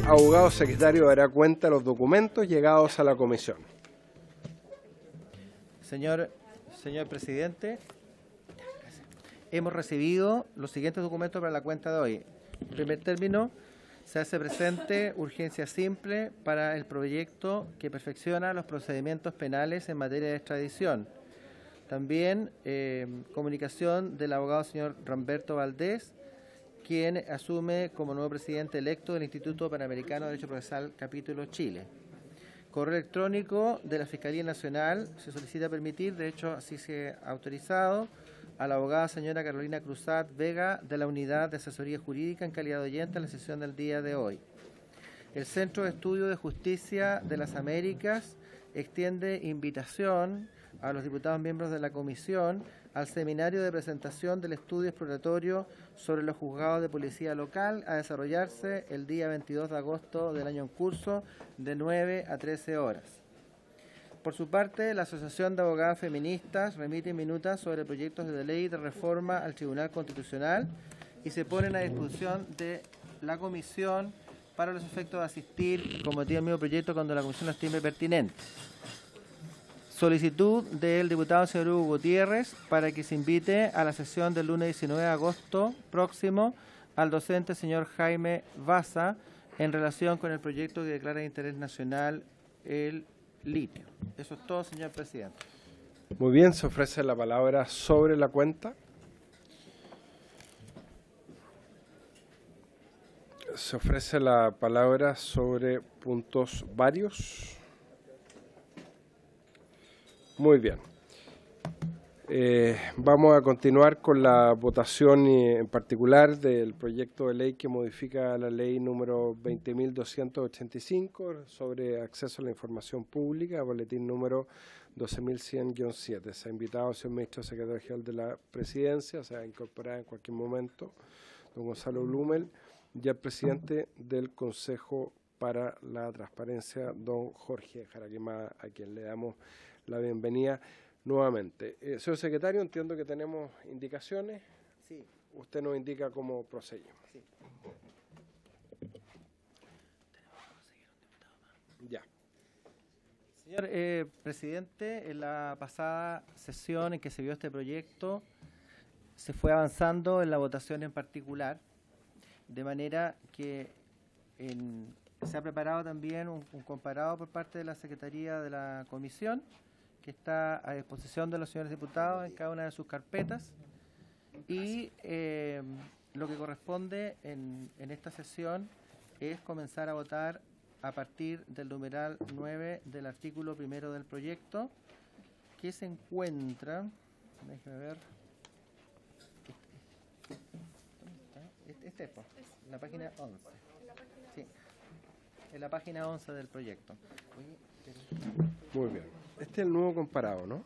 abogado secretario dará cuenta de los documentos llegados a la comisión. Señor presidente, hemos recibido los siguientes documentos para la cuenta de hoy. En primer término, se hace presente urgencia simple para el proyecto que perfecciona los procedimientos penales en materia de extradición. También comunicación del abogado señor Ramberto Valdés, quien asume como nuevo presidente electo del Instituto Panamericano de Derecho Procesal Capítulo Chile. Correo electrónico de la Fiscalía Nacional se solicita permitir, de hecho así se ha autorizado, a la abogada señora Carolina Cruzat Vega de la Unidad de Asesoría Jurídica en calidad de oyente en la sesión del día de hoy. El Centro de Estudio de Justicia de las Américas extiende invitación a los diputados miembros de la comisión al seminario de presentación del estudio exploratorio sobre los juzgados de policía local a desarrollarse el día 22 de agosto del año en curso de 9 a 13 horas. Por su parte, la Asociación de Abogadas Feministas remite minutas sobre proyectos de ley de reforma al Tribunal Constitucional y se ponen a disposición de la comisión para los efectos de asistir con motivo del mismo proyecto cuando la comisión lo estime pertinente. Solicitud del diputado señor Hugo Gutiérrez para que se invite a la sesión del lunes 19 de agosto próximo al docente señor Jaime Baza en relación con el proyecto que declara de interés nacional el litio. Eso es todo, señor presidente. Muy bien, se ofrece la palabra sobre la cuenta. Se ofrece la palabra sobre puntos varios. Muy bien. Vamos a continuar con la votación en particular del proyecto de ley que modifica la ley número 20.285 sobre acceso a la información pública, boletín número 12.100-7. Se ha invitado al señor ministro secretario general de la Presidencia, se va a incorporar en cualquier momento, don Gonzalo Blumel, y al presidente del Consejo para la Transparencia, don Jorge Jaraquemada, a quien le damos la bienvenida nuevamente. Señor secretario, entiendo que tenemos indicaciones. Sí. Usted nos indica cómo proseguimos. Sí. Ya. Señor presidente, en la pasada sesión en que se vio este proyecto, se fue avanzando en la votación en particular, de manera que se ha preparado también un comparado por parte de la Secretaría de la Comisión, que está a disposición de los señores diputados en cada una de sus carpetas, y lo que corresponde en esta sesión es comenzar a votar a partir del numeral 9 del artículo primero del proyecto, que se encuentra, déjame ver, este es la página 11, sí, en la página 11 del proyecto. Muy bien. Este es el nuevo comparado, ¿no?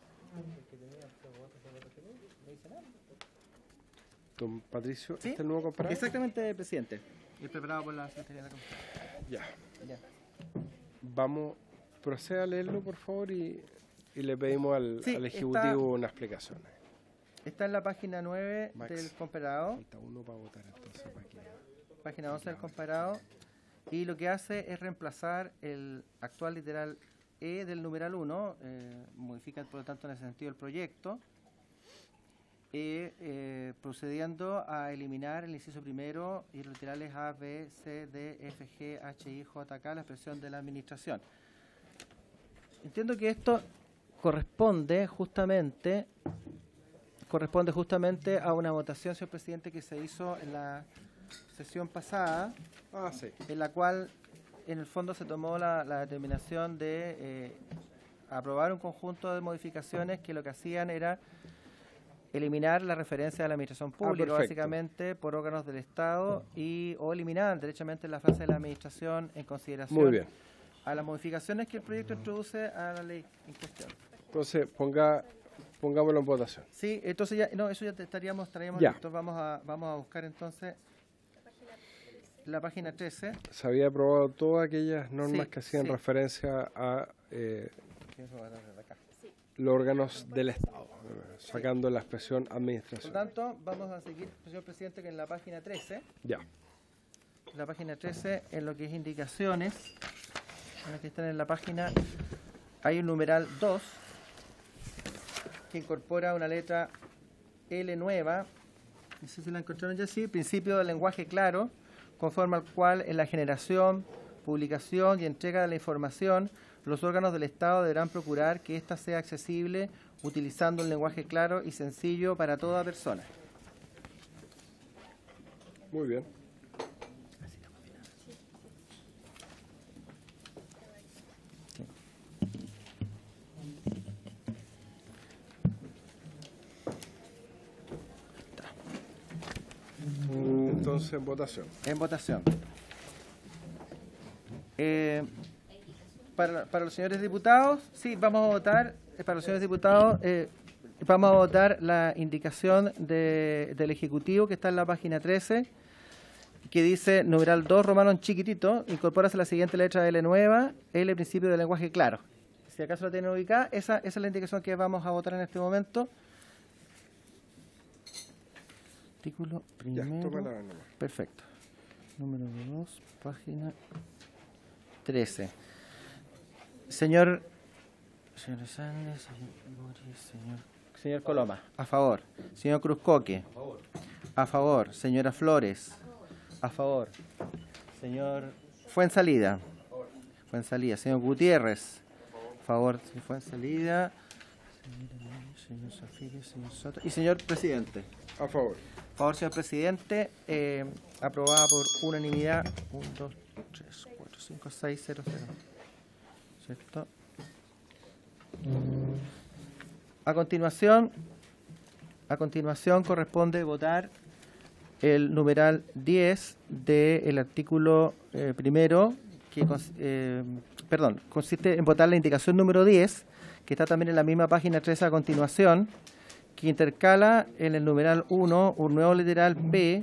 Don Patricio, ¿Sí? ¿este es el nuevo comparado? Exactamente, presidente. Y preparado por la Secretaría de la Comisión. Ya. Ya. Vamos, proceda a leerlo, por favor, y le pedimos al Ejecutivo unas explicaciones. Está en la página 9 del comparado. Falta uno para votar, entonces, para que... Página 11 del comparado. Y lo que hace es reemplazar el actual literal E del numeral 1, modifica por lo tanto en ese sentido el proyecto, procediendo a eliminar el inciso primero y los literales A, B, C, D, F, G, H, I, J, K, la expresión de la administración. Entiendo que esto corresponde justamente a una votación, señor presidente, que se hizo en la sesión pasada, sí. en la cual en el fondo se tomó la determinación de aprobar un conjunto de modificaciones que lo que hacían era eliminar la referencia a la administración pública, básicamente por órganos del Estado, o eliminar derechamente la frase de la administración en consideración Muy bien. a las modificaciones que el proyecto introduce a la ley en cuestión. Entonces, pongámoslo en votación. Sí, entonces ya, no, eso ya estaríamos Ya. listos. Vamos a buscar entonces la página 13. Se había aprobado todas aquellas normas Sí, que hacían sí. referencia a los órganos del Estado, sacando la expresión Por administración. lo tanto, vamos a seguir, señor presidente, que en la página 13, Ya. la página 13, en lo que es indicaciones, en lo que están en la página, hay un numeral 2 que incorpora una letra L nueva, no sé si la encontraron ya, sí, principio del lenguaje claro, conforme al cual en la generación, publicación y entrega de la información, los órganos del Estado deberán procurar que ésta sea accesible utilizando un lenguaje claro y sencillo para toda persona. Muy bien. Entonces, en votación. En votación. Para los señores diputados, sí, vamos a votar. Para los señores diputados, vamos a votar la indicación del Ejecutivo que está en la página 13, que dice numeral 2, romano en chiquitito, incorpórase la siguiente letra L nueva, L principio del lenguaje claro. Si acaso la tienen ubicada, esa es la indicación que vamos a votar en este momento. Artículo primero. Ya, tómala nomás. Perfecto. Número 2, página 13. Señor Sánchez, señor Coloma, a favor. Señor Cruzcoque, a favor. Señora Flores, a favor. Señor Fuensalida, Señor Gutiérrez, a favor. Fuensalida, señor Zafiri, señor Soto y señor Presidente. A favor. A favor, señor Presidente, aprobada por unanimidad. 1, 2, 3, 4, 5, 6, 0, 0. ¿Cierto? A continuación corresponde votar el numeral 10 del artículo primero, que consiste en votar la indicación número 10, que está también en la misma página 13 a continuación, que intercala en el numeral 1 un nuevo literal P,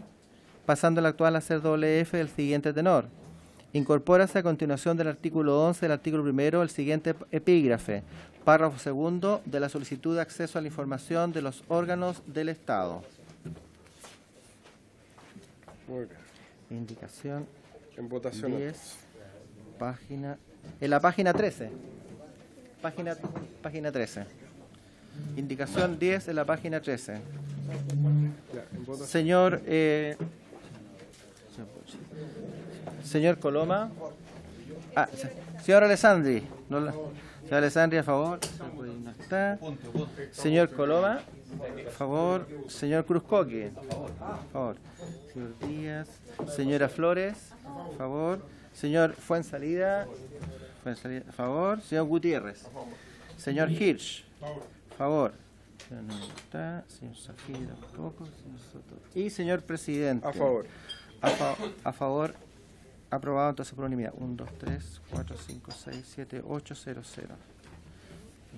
pasando el actual a ser doble F del siguiente tenor. Incorpórase a continuación del artículo 11 del artículo primero el siguiente epígrafe, párrafo segundo de la solicitud de acceso a la información de los órganos del Estado. Muy bien. Indicación En votación. 10, página, en la página 13. Página 13. Indicación 10 en la página 13. Ya, en votación. Señor Coloma. Señor Alessandri. Señor Alessandri, a favor. No está. Señor Coloma. A favor. Señor Cruzcoque. A favor. Señor Díaz. Señora Flores. A favor. Señor Fuensalida. A favor. Señor Gutiérrez. Señor Hirsch. A favor. No está. Señor Zafiri tampoco. Señor Soto. Y señor Presidente. A favor. A favor. Aprobado entonces por unanimidad. 1, 2, 3, 4, 5, 6, 7, 8, 0, 0.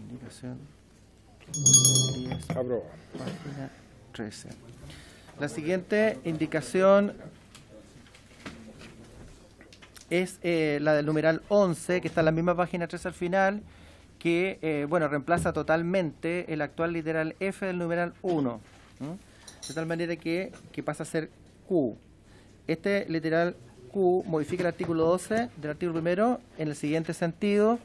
Indicación 10. Aprobado. Página 13. La siguiente indicación es la del numeral 11, que está en la misma página 13 al final, que reemplaza totalmente el actual literal F del numeral 1, de tal manera que pasa a ser Q. Este literal Q modifica el artículo 12 del artículo primero en el siguiente sentido: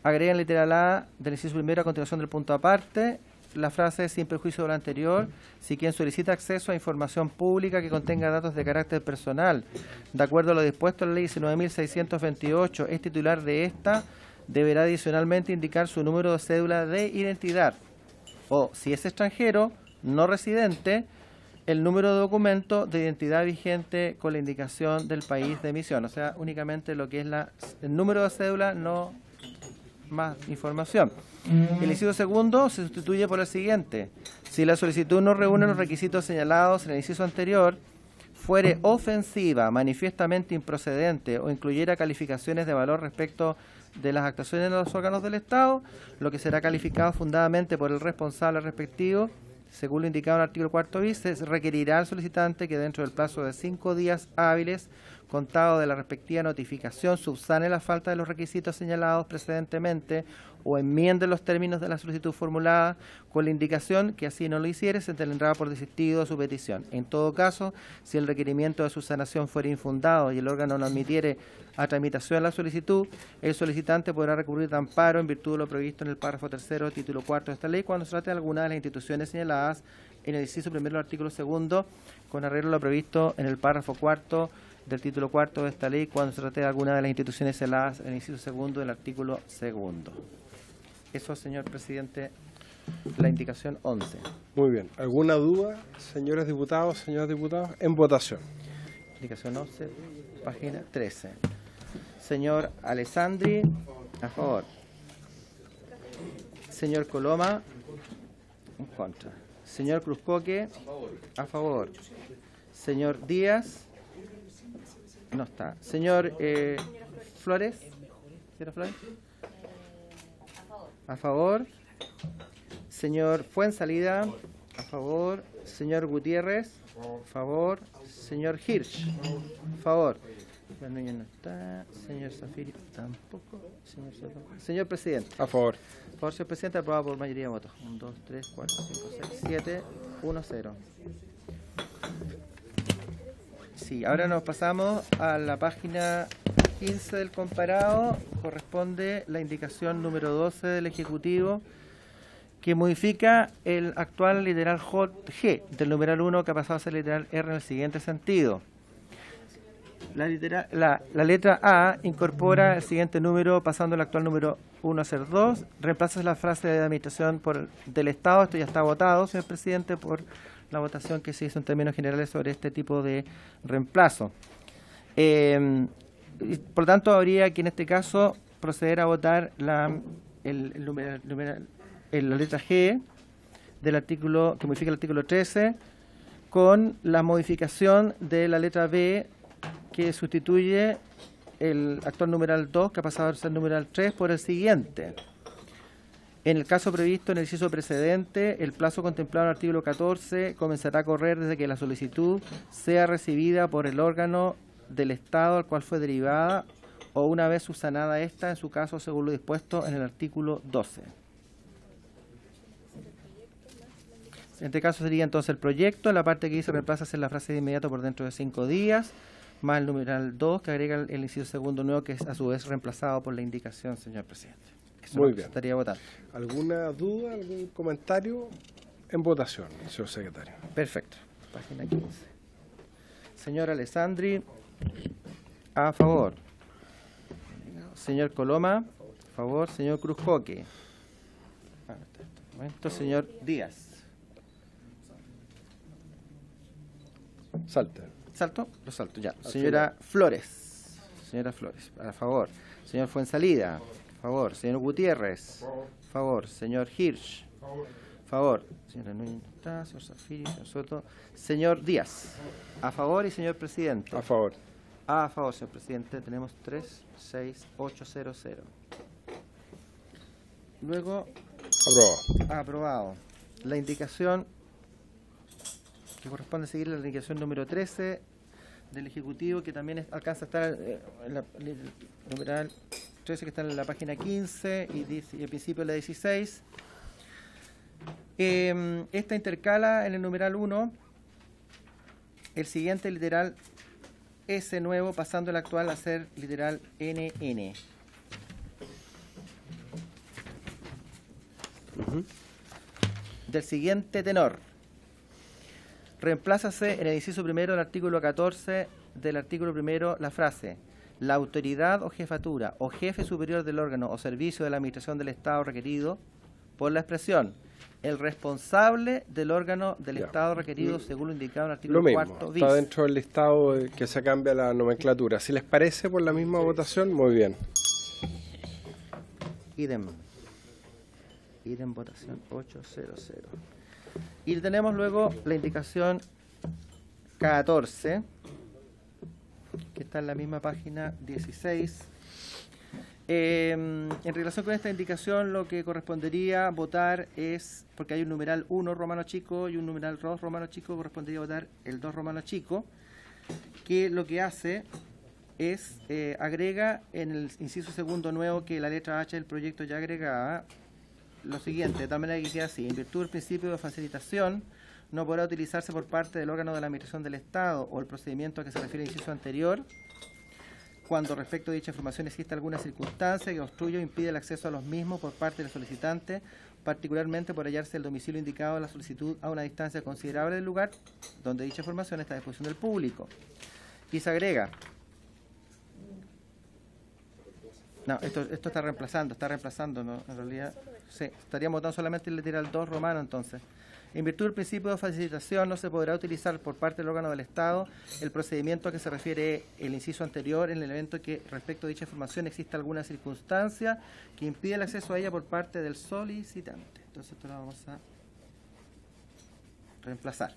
agrega en literal A del inciso primero a continuación del punto aparte la frase sin perjuicio de lo anterior, si quien solicita acceso a información pública que contenga datos de carácter personal, de acuerdo a lo dispuesto en la ley 19.628, es titular de esta, deberá adicionalmente indicar su número de cédula de identidad, o si es extranjero, no residente, el número de documento de identidad vigente con la indicación del país de emisión, o sea, únicamente lo que es el número de cédula, no más información. El inciso segundo se sustituye por el siguiente: si la solicitud no reúne los requisitos señalados en el inciso anterior, fuere ofensiva, manifiestamente improcedente o incluyera calificaciones de valor respecto de las actuaciones de los órganos del Estado, lo que será calificado fundadamente por el responsable respectivo, según lo indicado en el artículo 4 bis, se requerirá al solicitante que dentro del plazo de 5 días hábiles contado de la respectiva notificación subsane la falta de los requisitos señalados precedentemente o enmiende los términos de la solicitud formulada, con la indicación que así no lo hiciere, se tendrá por desistido su petición. En todo caso, si el requerimiento de subsanación fuera infundado y el órgano no admitiere a tramitación la solicitud, el solicitante podrá recurrir de amparo en virtud de lo previsto en el párrafo tercero, título cuarto de esta ley, cuando se trate de alguna de las instituciones señaladas en el inciso primero del artículo segundo, con arreglo a lo previsto en el párrafo cuarto del título cuarto de esta ley, cuando se trate de alguna de las instituciones señaladas en el inciso segundo del artículo segundo. Eso, señor presidente, la indicación 11. Muy bien. ¿Alguna duda, señores diputados, señores diputados? En votación. Indicación 11, página 13. Señor Alessandri, a favor. Señor Coloma, en contra. Señor Cruzcoque, a favor. Señor Díaz, no está. Señor Flores, ¿señora Flores? A favor. Señor Fuensalida, a favor. Señor Gutiérrez, a favor. Señor Hirsch, a favor. Señor Núñez no está. Señor Zafiri tampoco. Señor presidente. A favor. A favor, señor presidente, aprobado por mayoría de votos. 1, 2, 3, 4, 5, 6, 7, 1, 0. Sí, ahora nos pasamos a la página 15 del comparado. Corresponde la indicación número 12 del Ejecutivo, que modifica el actual literal G del numeral 1, que ha pasado a ser literal R en el siguiente sentido. La letra A incorpora el siguiente número, pasando el actual número 1 a ser 2. Reemplaza la frase de administración del Estado. Esto ya está votado, señor presidente, por la votación que se hizo en términos generales sobre este tipo de reemplazo. Por lo tanto, habría que en este caso proceder a votar la letra G del artículo, que modifica el artículo 13, con la modificación de la letra B, que sustituye el actual numeral 2, que ha pasado a ser numeral 3, por el siguiente. En el caso previsto en el inciso precedente, el plazo contemplado en el artículo 14 comenzará a correr desde que la solicitud sea recibida por el órgano del Estado al cual fue derivada o una vez subsanada esta, en su caso según lo dispuesto en el artículo 12. En este caso sería entonces el proyecto, en la parte que dice reemplaza la frase de inmediato por dentro de 5 días, más el numeral 2 que agrega el inciso segundo nuevo, que es a su vez reemplazado por la indicación, señor presidente. Eso muy bien. Estaría votando. ¿Alguna duda, algún comentario? En votación, señor secretario. Perfecto. Página 15. Señor Alessandri, a favor. Señor Coloma, a favor. Señor Cruzcoque. Señor Díaz. Salte. ¿Salto? Lo salto, ya. Señora Flores. Señora Flores, a favor. Señor Fuensalida, a favor. Señor Gutiérrez, a favor. Señor Hirsch, a favor. Señora Núñez, señor Zafiri, señor Soto. Señor Díaz, a favor. Y señor presidente. A favor. A favor, señor presidente. Tenemos 3, 6, 8, 0, 0. Luego, aprobado. La indicación que corresponde seguir la indicación número 13 del Ejecutivo, que también alcanza a estar en la numeral 13, que está en la página 15 y al principio en la 16. Esta intercala en el numeral 1 el siguiente literal S nuevo, pasando el actual a ser literal NN. Del siguiente tenor. Reemplázase en el inciso primero del artículo 14 del artículo primero la frase: la autoridad o jefatura o jefe superior del órgano o servicio de la administración del Estado requerido, por la expresión el responsable del órgano del Estado requerido según lo indicado en el artículo 4 bis. Está dentro del listado que se cambia la nomenclatura. Si les parece, por la misma votación, muy bien. Idem votación 800. Y tenemos luego la indicación 14, que está en la misma página 16. En relación con esta indicación, lo que correspondería votar es, porque hay un numeral 1 romano chico y un numeral 2 romano chico, correspondería votar el 2 romano chico, que lo que hace agrega en el inciso segundo nuevo que la letra H del proyecto ya agregada lo siguiente, de tal manera que queda así: en virtud del principio de facilitación, no podrá utilizarse por parte del órgano de la Administración del Estado o el procedimiento a que se refiere el inciso anterior, cuando respecto a dicha información exista alguna circunstancia que obstruya o impide el acceso a los mismos por parte del solicitante, particularmente por hallarse el domicilio indicado en la solicitud a una distancia considerable del lugar donde dicha información está a disposición del público. Y se agrega... No, esto está reemplazando, ¿no? En realidad, sí, estaríamos votando solamente el literal 2 romano, entonces. En virtud del principio de facilitación, no se podrá utilizar por parte del órgano del Estado el procedimiento a que se refiere el inciso anterior en el evento que respecto a dicha información exista alguna circunstancia que impida el acceso a ella por parte del solicitante. Entonces esto lo vamos a reemplazar.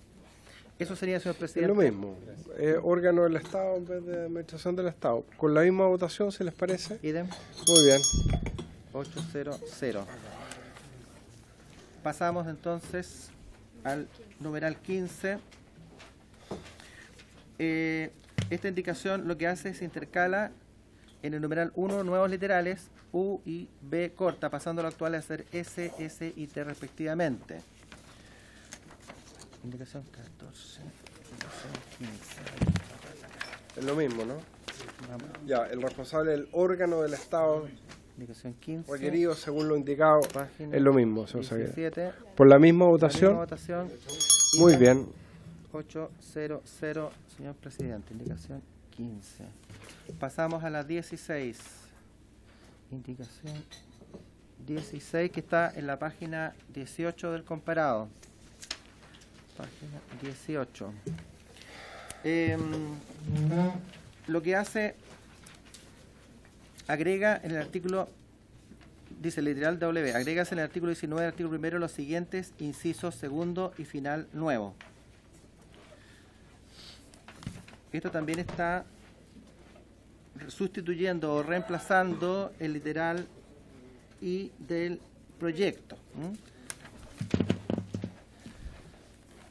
Eso sería, señor presidente. Es lo mismo, órgano del Estado en vez de Administración del Estado. Con la misma votación, si les parece. Idem. Muy bien. 800. Pasamos entonces al numeral 15. Esta indicación lo que hace es intercala en el numeral 1 nuevos literales U y B corta, pasando lo actual a ser S, S y T respectivamente. Indicación 14, indicación 15. Es lo mismo, ¿no? Vamos. Ya, el responsable del órgano del Estado Indicación 15. requerido según lo indicado Página es lo mismo. Se usa 17. por la misma La votación. misma votación. Muy bien. 800, señor presidente, indicación 15. Pasamos a la 16. Indicación 16 que está en la página 18 del comparado. Página 18. Lo que hace, agrega en el artículo, dice literal W, agregas en el artículo 19 del artículo primero los siguientes incisos segundo y final nuevo. Esto también está sustituyendo o reemplazando el literal I del proyecto.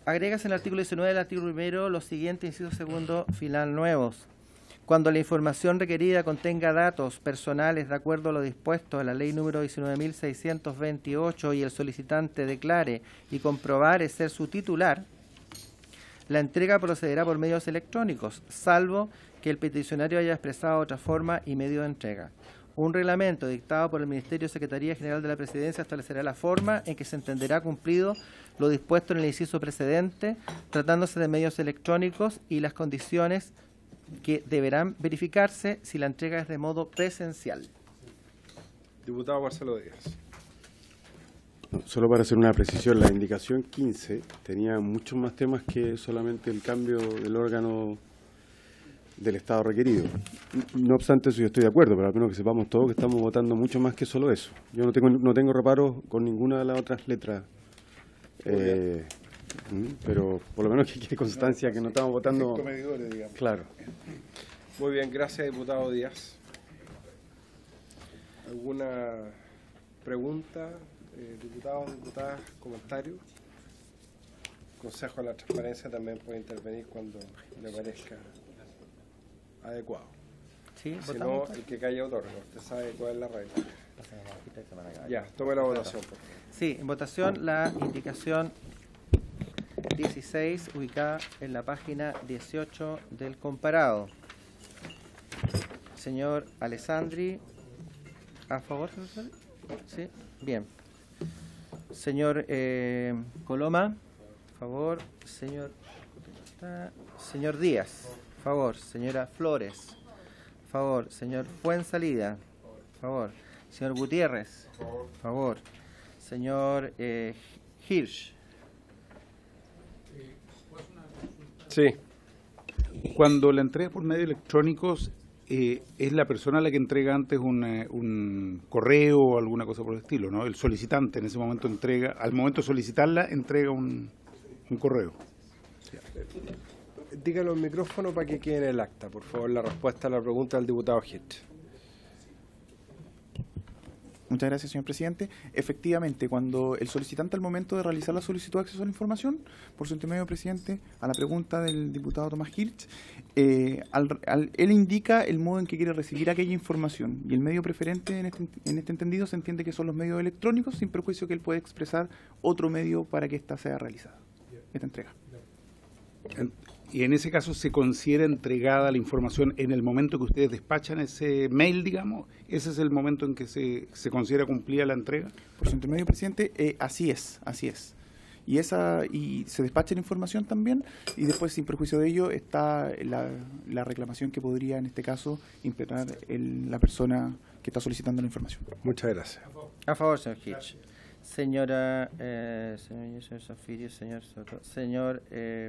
Agregas en el artículo 19 del artículo primero los siguientes incisos segundo final nuevos. Cuando la información requerida contenga datos personales de acuerdo a lo dispuesto en la ley número 19.628 y el solicitante declare y comprobare ser su titular, la entrega procederá por medios electrónicos, salvo que el peticionario haya expresado otra forma y medio de entrega. Un reglamento dictado por el Ministerio Secretaría General de la Presidencia establecerá la forma en que se entenderá cumplido lo dispuesto en el inciso precedente, tratándose de medios electrónicos y las condiciones que deberán verificarse si la entrega es de modo presencial. Diputado Marcelo Díaz. Solo para hacer una precisión, la indicación 15 tenía muchos más temas que solamente el cambio del órgano del Estado requerido. No obstante eso, yo estoy de acuerdo, pero al menos que sepamos todos que estamos votando mucho más que solo eso. Yo no tengo reparos con ninguna de las otras letras, pero por lo menos que quede constancia que no estamos votando. Claro. Muy bien, gracias, diputado Díaz. ¿Alguna pregunta? Diputados, diputadas, comentarios. Consejo de la Transparencia también puede intervenir cuando le parezca adecuado. ¿Sí? Si no, el que calla otorga. Usted sabe cuál es la regla. Ya, tome la votación, por favor. Sí, en votación la indicación 16 ubicada en la página 18 del comparado. Señor Alessandri, ¿a favor? Sí, bien. Señor Coloma, favor. Señor Díaz, favor. Señora Flores, favor. Señor Fuensalida, favor. Señor Gutiérrez, favor. Señor Hirsch. Sí. Cuando la entrega por medios electrónicos, es la persona la que entrega antes un correo o alguna cosa por el estilo, ¿no? El solicitante en ese momento entrega, al momento de solicitarla, entrega un correo. Dígalo en micrófono para que quede en el acta, por favor, la respuesta a la pregunta del diputado Hirsch. Muchas gracias, señor presidente. Efectivamente, cuando el solicitante al momento de realizar la solicitud de acceso a la información, por su intermedio, presidente, a la pregunta del diputado Tomás Hirsch, él indica el modo en que quiere recibir aquella información, y el medio preferente en este entendido se entiende que son los medios electrónicos, sin perjuicio que él puede expresar otro medio para que ésta sea realizada, esta entrega. Y en ese caso se considera entregada la información en el momento que ustedes despachan ese mail, digamos. ¿Ese es el momento en que se considera cumplida la entrega? Por su intermedio, presidente, así es. Y se despacha la información también, y después, sin perjuicio de ello, está la reclamación que podría, en este caso, implementar la persona que está solicitando la información. Muchas gracias. A favor, señor Hitch. Señora, señor Zafirio, señor Soto. Señor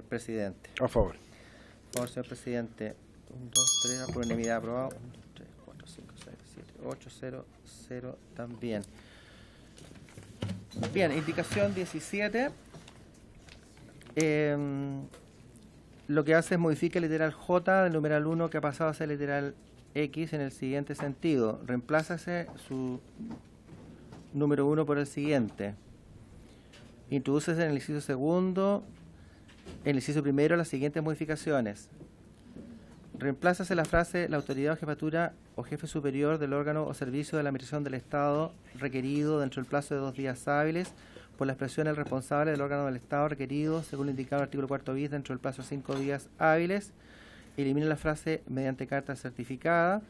presidente. A favor. A favor, señor presidente. 1, 2, 3, por unanimidad aprobado. 1, 2, 3, 4, 5, 6, 7, 8, 0, 0 también. Bien, indicación 17. Lo que hace es modifica el literal J del numeral 1 que ha pasado a ser literal X en el siguiente sentido. Reemplázase su número 1 por el siguiente. Introduces en el inciso segundo, en el inciso primero, las siguientes modificaciones. Reemplázase la frase la autoridad o jefatura o jefe superior del órgano o servicio de la administración del Estado requerido dentro del plazo de 2 días hábiles por la expresión del responsable del órgano del Estado requerido según lo indicado en el artículo 4 bis dentro del plazo de 5 días hábiles. Elimina la frase mediante carta certificada.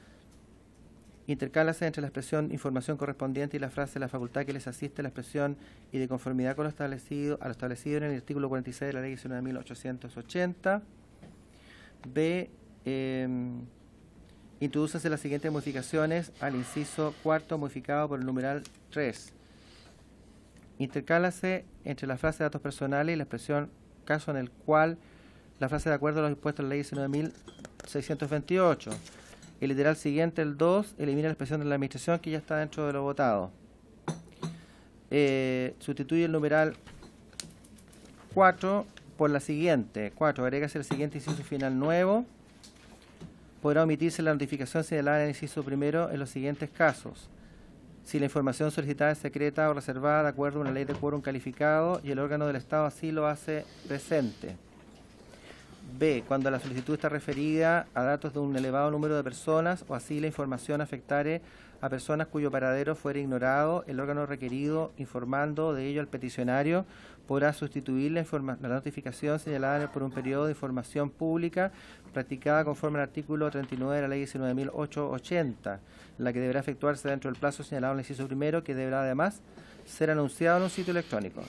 Intercálase entre la expresión información correspondiente y la frase la facultad que les asiste a la expresión y de conformidad con lo establecido en el artículo 46 de la ley 19.880. B. Introdúcese las siguientes modificaciones al inciso cuarto modificado por el numeral 3. Intercálase entre la frase datos personales y la expresión caso en el cual la frase de acuerdo a los dispuestos de la ley 19.628. El literal siguiente, el 2, elimina la expresión de la administración que ya está dentro de lo votado. Sustituye el numeral 4 por la siguiente. 4, agrégase el siguiente inciso final nuevo. Podrá omitirse la notificación señalada en el inciso primero en los siguientes casos. Si la información solicitada es secreta o reservada de acuerdo a una ley de quórum calificado y el órgano del Estado así lo hace presente. B. Cuando la solicitud está referida a datos de un elevado número de personas o así la información afectare a personas cuyo paradero fuera ignorado, el órgano requerido, informando de ello al peticionario, podrá sustituir la notificación señalada por un periodo de información pública practicada conforme al artículo 39 de la ley 19.880, la que deberá efectuarse dentro del plazo señalado en el inciso primero, que deberá además ser anunciado en un sitio electrónico.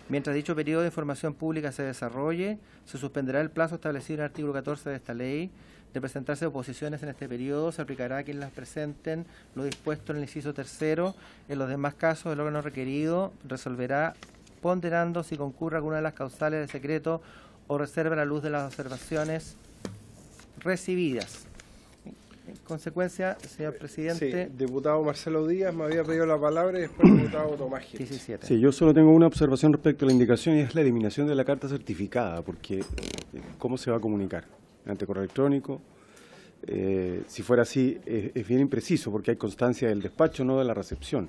Mientras dicho periodo de información pública se desarrolle, se suspenderá el plazo establecido en el artículo 14 de esta ley. De presentarse oposiciones en este periodo, se aplicará a quienes las presenten lo dispuesto en el inciso tercero. En los demás casos, el órgano requerido resolverá ponderando si concurre alguna de las causales de secreto o reserva a la luz de las observaciones recibidas. En consecuencia, señor presidente... Sí, diputado Marcelo Díaz me había pedido la palabra y después el diputado Tomás Gil. 17. Sí, yo solo tengo una observación respecto a la indicación y es la eliminación de la carta certificada, porque ¿cómo se va a comunicar? Ante correo electrónico. Si fuera así, es bien impreciso, porque hay constancia del despacho, no de la recepción.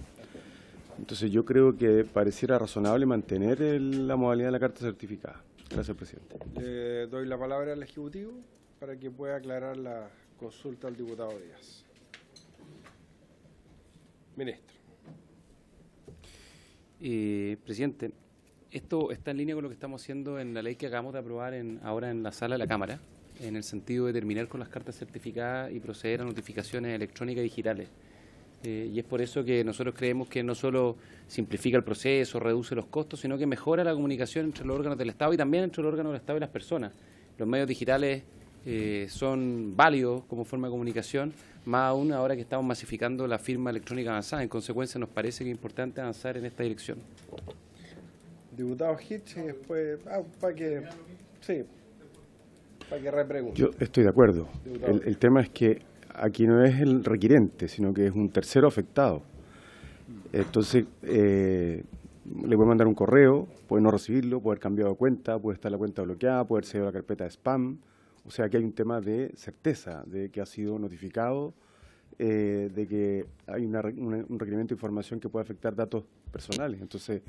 Entonces yo creo que pareciera razonable mantener la modalidad de la carta certificada. Gracias, presidente. Le doy la palabra al Ejecutivo para que pueda aclarar la consulta al diputado Díaz. Ministro. Presidente, esto está en línea con lo que estamos haciendo en la ley que acabamos de aprobar ahora en la sala de la Cámara, en el sentido de terminar con las cartas certificadas y proceder a notificaciones electrónicas digitales. Y es por eso que nosotros creemos que no solo simplifica el proceso, reduce los costos, sino que mejora la comunicación entre los órganos del Estado y también entre los órganos del Estado y las personas. Los medios digitales son válidos como forma de comunicación, más aún ahora que estamos masificando la firma electrónica avanzada. En consecuencia, nos parece que es importante avanzar en esta dirección. Diputado Hitch, y después, para que repregunte. Yo estoy de acuerdo. El tema es que aquí no es el requirente, sino que es un tercero afectado. Entonces, le puede mandar un correo, puede no recibirlo, puede haber cambiado de cuenta, puede estar la cuenta bloqueada, puede haber sido la carpeta de spam. O sea que hay un tema de certeza de que ha sido notificado de que hay un requerimiento de información que puede afectar datos personales. Entonces,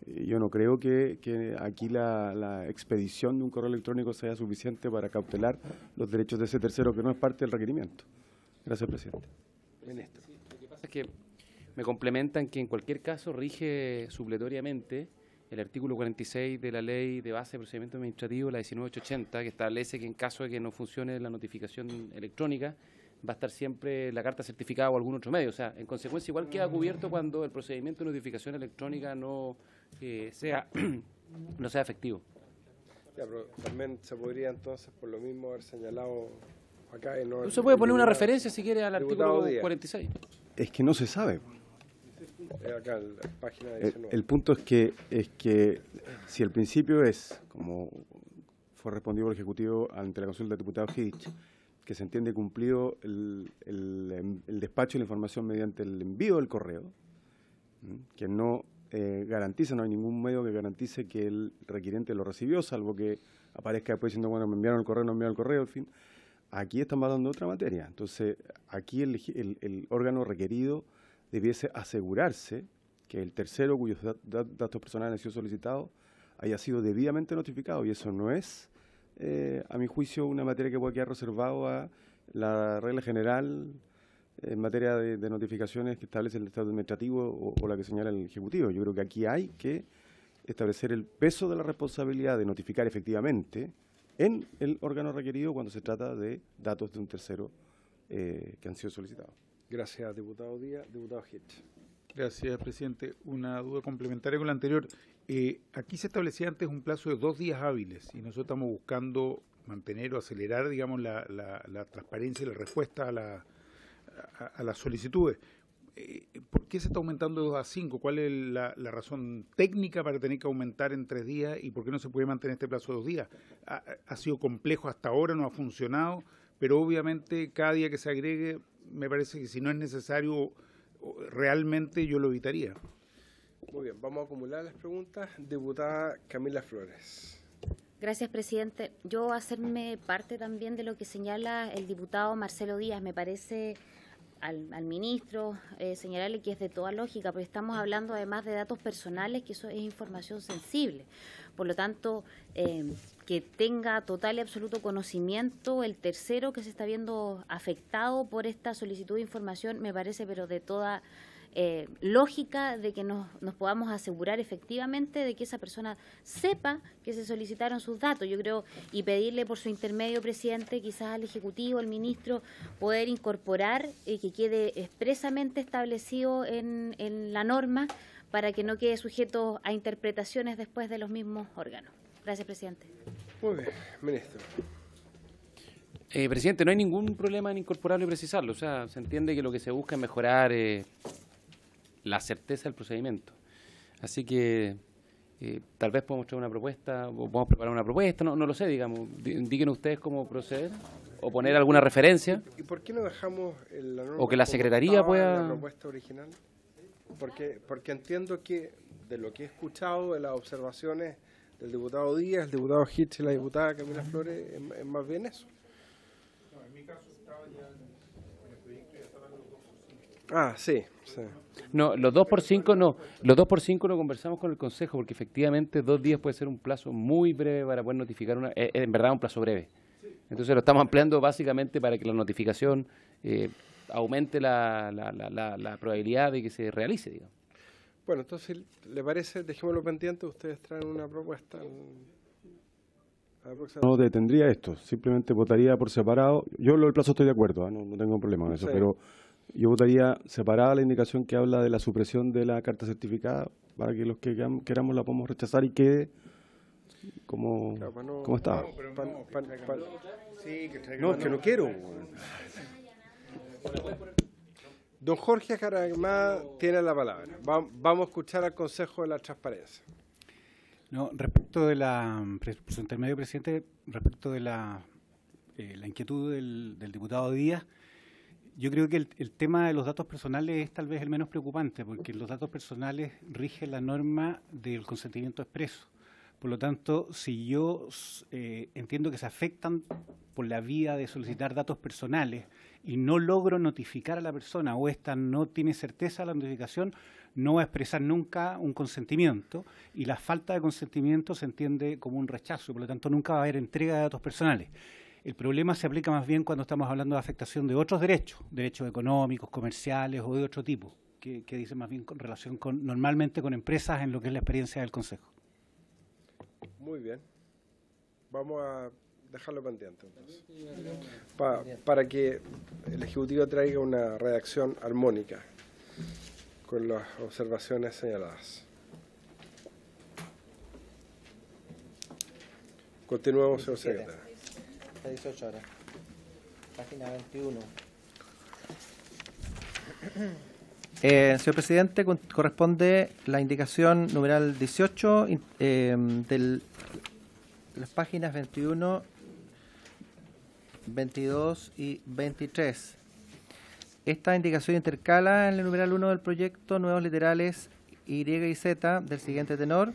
yo no creo que aquí la expedición de un correo electrónico sea suficiente para cautelar los derechos de ese tercero que no es parte del requerimiento. Gracias, presidente. Ministro. Lo que pasa es que me complementan que en cualquier caso rige supletoriamente el artículo 46 de la Ley de Base de Procedimiento Administrativo, la 19880, que establece que en caso de que no funcione la notificación electrónica, va a estar siempre la carta certificada o algún otro medio. O sea, en consecuencia, igual queda cubierto cuando el procedimiento de notificación electrónica no sea efectivo. Ya, pero también se podría entonces, por lo mismo, haber señalado acá. Y no Se puede poner una referencia, si quiere, al artículo Díaz. 46. Es que no se sabe. Acá en la página 19. El punto es que si el principio es, como fue respondido por el Ejecutivo ante la consulta del diputado Hitch, que se entiende cumplido el despacho de la información mediante el envío del correo, que no garantiza, no hay ningún medio que garantice que el requiriente lo recibió, salvo que aparezca después diciendo, bueno, me enviaron el correo, no me enviaron el correo, en fin. Aquí estamos hablando de otra materia. Entonces, aquí el órgano requerido debiese asegurarse que el tercero cuyos datos personales han sido solicitados haya sido debidamente notificado, y eso no es, a mi juicio, una materia que pueda quedar reservado a la regla general en materia de notificaciones que establece el Estado administrativo o la que señala el Ejecutivo. Yo creo que aquí hay que establecer el peso de la responsabilidad de notificar efectivamente en el órgano requerido cuando se trata de datos de un tercero que han sido solicitados. Gracias, diputado Díaz. Diputado Hitch. Gracias, presidente. Una duda complementaria con la anterior. Aquí se establecía antes un plazo de 2 días hábiles y nosotros estamos buscando mantener o acelerar, digamos, la transparencia y la respuesta a las solicitudes. ¿Por qué se está aumentando de 2 a 5? ¿Cuál es la razón técnica para tener que aumentar en 3 días y por qué no se puede mantener este plazo de 2 días? Ha sido complejo hasta ahora, no ha funcionado, pero obviamente cada día que se agregue, me parece que si no es necesario, realmente yo lo evitaría. Muy bien, vamos a acumular las preguntas. Diputada Camila Flores. Gracias, presidente. Yo hacerme parte también de lo que señala el diputado Marcelo Díaz. Me parece al ministro señalarle que es de toda lógica, porque estamos hablando además de datos personales, que eso es información sensible. Por lo tanto, que tenga total y absoluto conocimiento el tercero que se está viendo afectado por esta solicitud de información, me parece, pero de toda lógica de que nos podamos asegurar efectivamente de que esa persona sepa que se solicitaron sus datos. Yo creo, y pedirle por su intermedio, presidente, quizás al Ejecutivo, al ministro, poder incorporar que quede expresamente establecido en la norma para que no quede sujeto a interpretaciones después de los mismos órganos. Gracias, presidente. Muy bien, ministro. Presidente, no hay ningún problema en incorporarlo y precisarlo. O sea, se entiende que lo que se busca es mejorar la certeza del procedimiento. Así que tal vez podemos traer una propuesta, o podemos preparar una propuesta, no lo sé, digamos. Indiquen ustedes cómo proceder, o poner alguna referencia. ¿Y por qué no dejamos la norma O que la como Secretaría estaba pueda- en la propuesta original? Porque entiendo que de lo que he escuchado, de las observaciones del diputado Díaz, el diputado Hitch y la diputada Camila Flores, es más bien eso. No, en mi caso estaba ya en el proyecto y ya estaban los 2 por 5. Ah, sí, sí. No, los 2 por 5 no. Los 2 por 5 lo conversamos con el Consejo, porque efectivamente 2 días puede ser un plazo muy breve para poder notificar en verdad un plazo breve. Entonces lo estamos ampliando básicamente para que la notificación aumente la probabilidad de que se realice, digamos. Bueno, entonces, ¿le parece? Dejémoslo pendiente, ustedes traen una propuesta. A la próxima. No detendría esto, simplemente votaría por separado. Yo lo del plazo estoy de acuerdo, no tengo problema con eso, Sí. pero yo votaría separada la indicación que habla de la supresión de la carta certificada para que los que queramos la podamos rechazar y quede como, Claro, para no- como estaba. No, es que no quiero. Don Jorge Jaramá tiene la palabra. Vamos a escuchar al Consejo de la Transparencia. No, respecto de por su intermedio, presidente, respecto de la inquietud del diputado Díaz, yo creo que el tema de los datos personales es tal vez el menos preocupante, porque los datos personales rigen la norma del consentimiento expreso. Por lo tanto, si yo entiendo que se afectan por la vía de solicitar datos personales y no logro notificar a la persona o ésta no tiene certeza de la notificación, no va a expresar nunca un consentimiento, y la falta de consentimiento se entiende como un rechazo, por lo tanto nunca va a haber entrega de datos personales. El problema se aplica más bien cuando estamos hablando de afectación de otros derechos económicos, comerciales o de otro tipo, que dicen más bien con relación normalmente con empresas en lo que es la experiencia del Consejo. Muy bien. Vamos a dejarlo pendiente entonces. Para que el Ejecutivo traiga una redacción armónica con las observaciones señaladas. Continuamos, señor secretario. 18 horas. Página 21. Señor presidente, corresponde la indicación numeral 18 de las páginas 21, 22 y 23. Esta indicación intercala en el numeral 1 del proyecto nuevos literales Y y Z del siguiente tenor.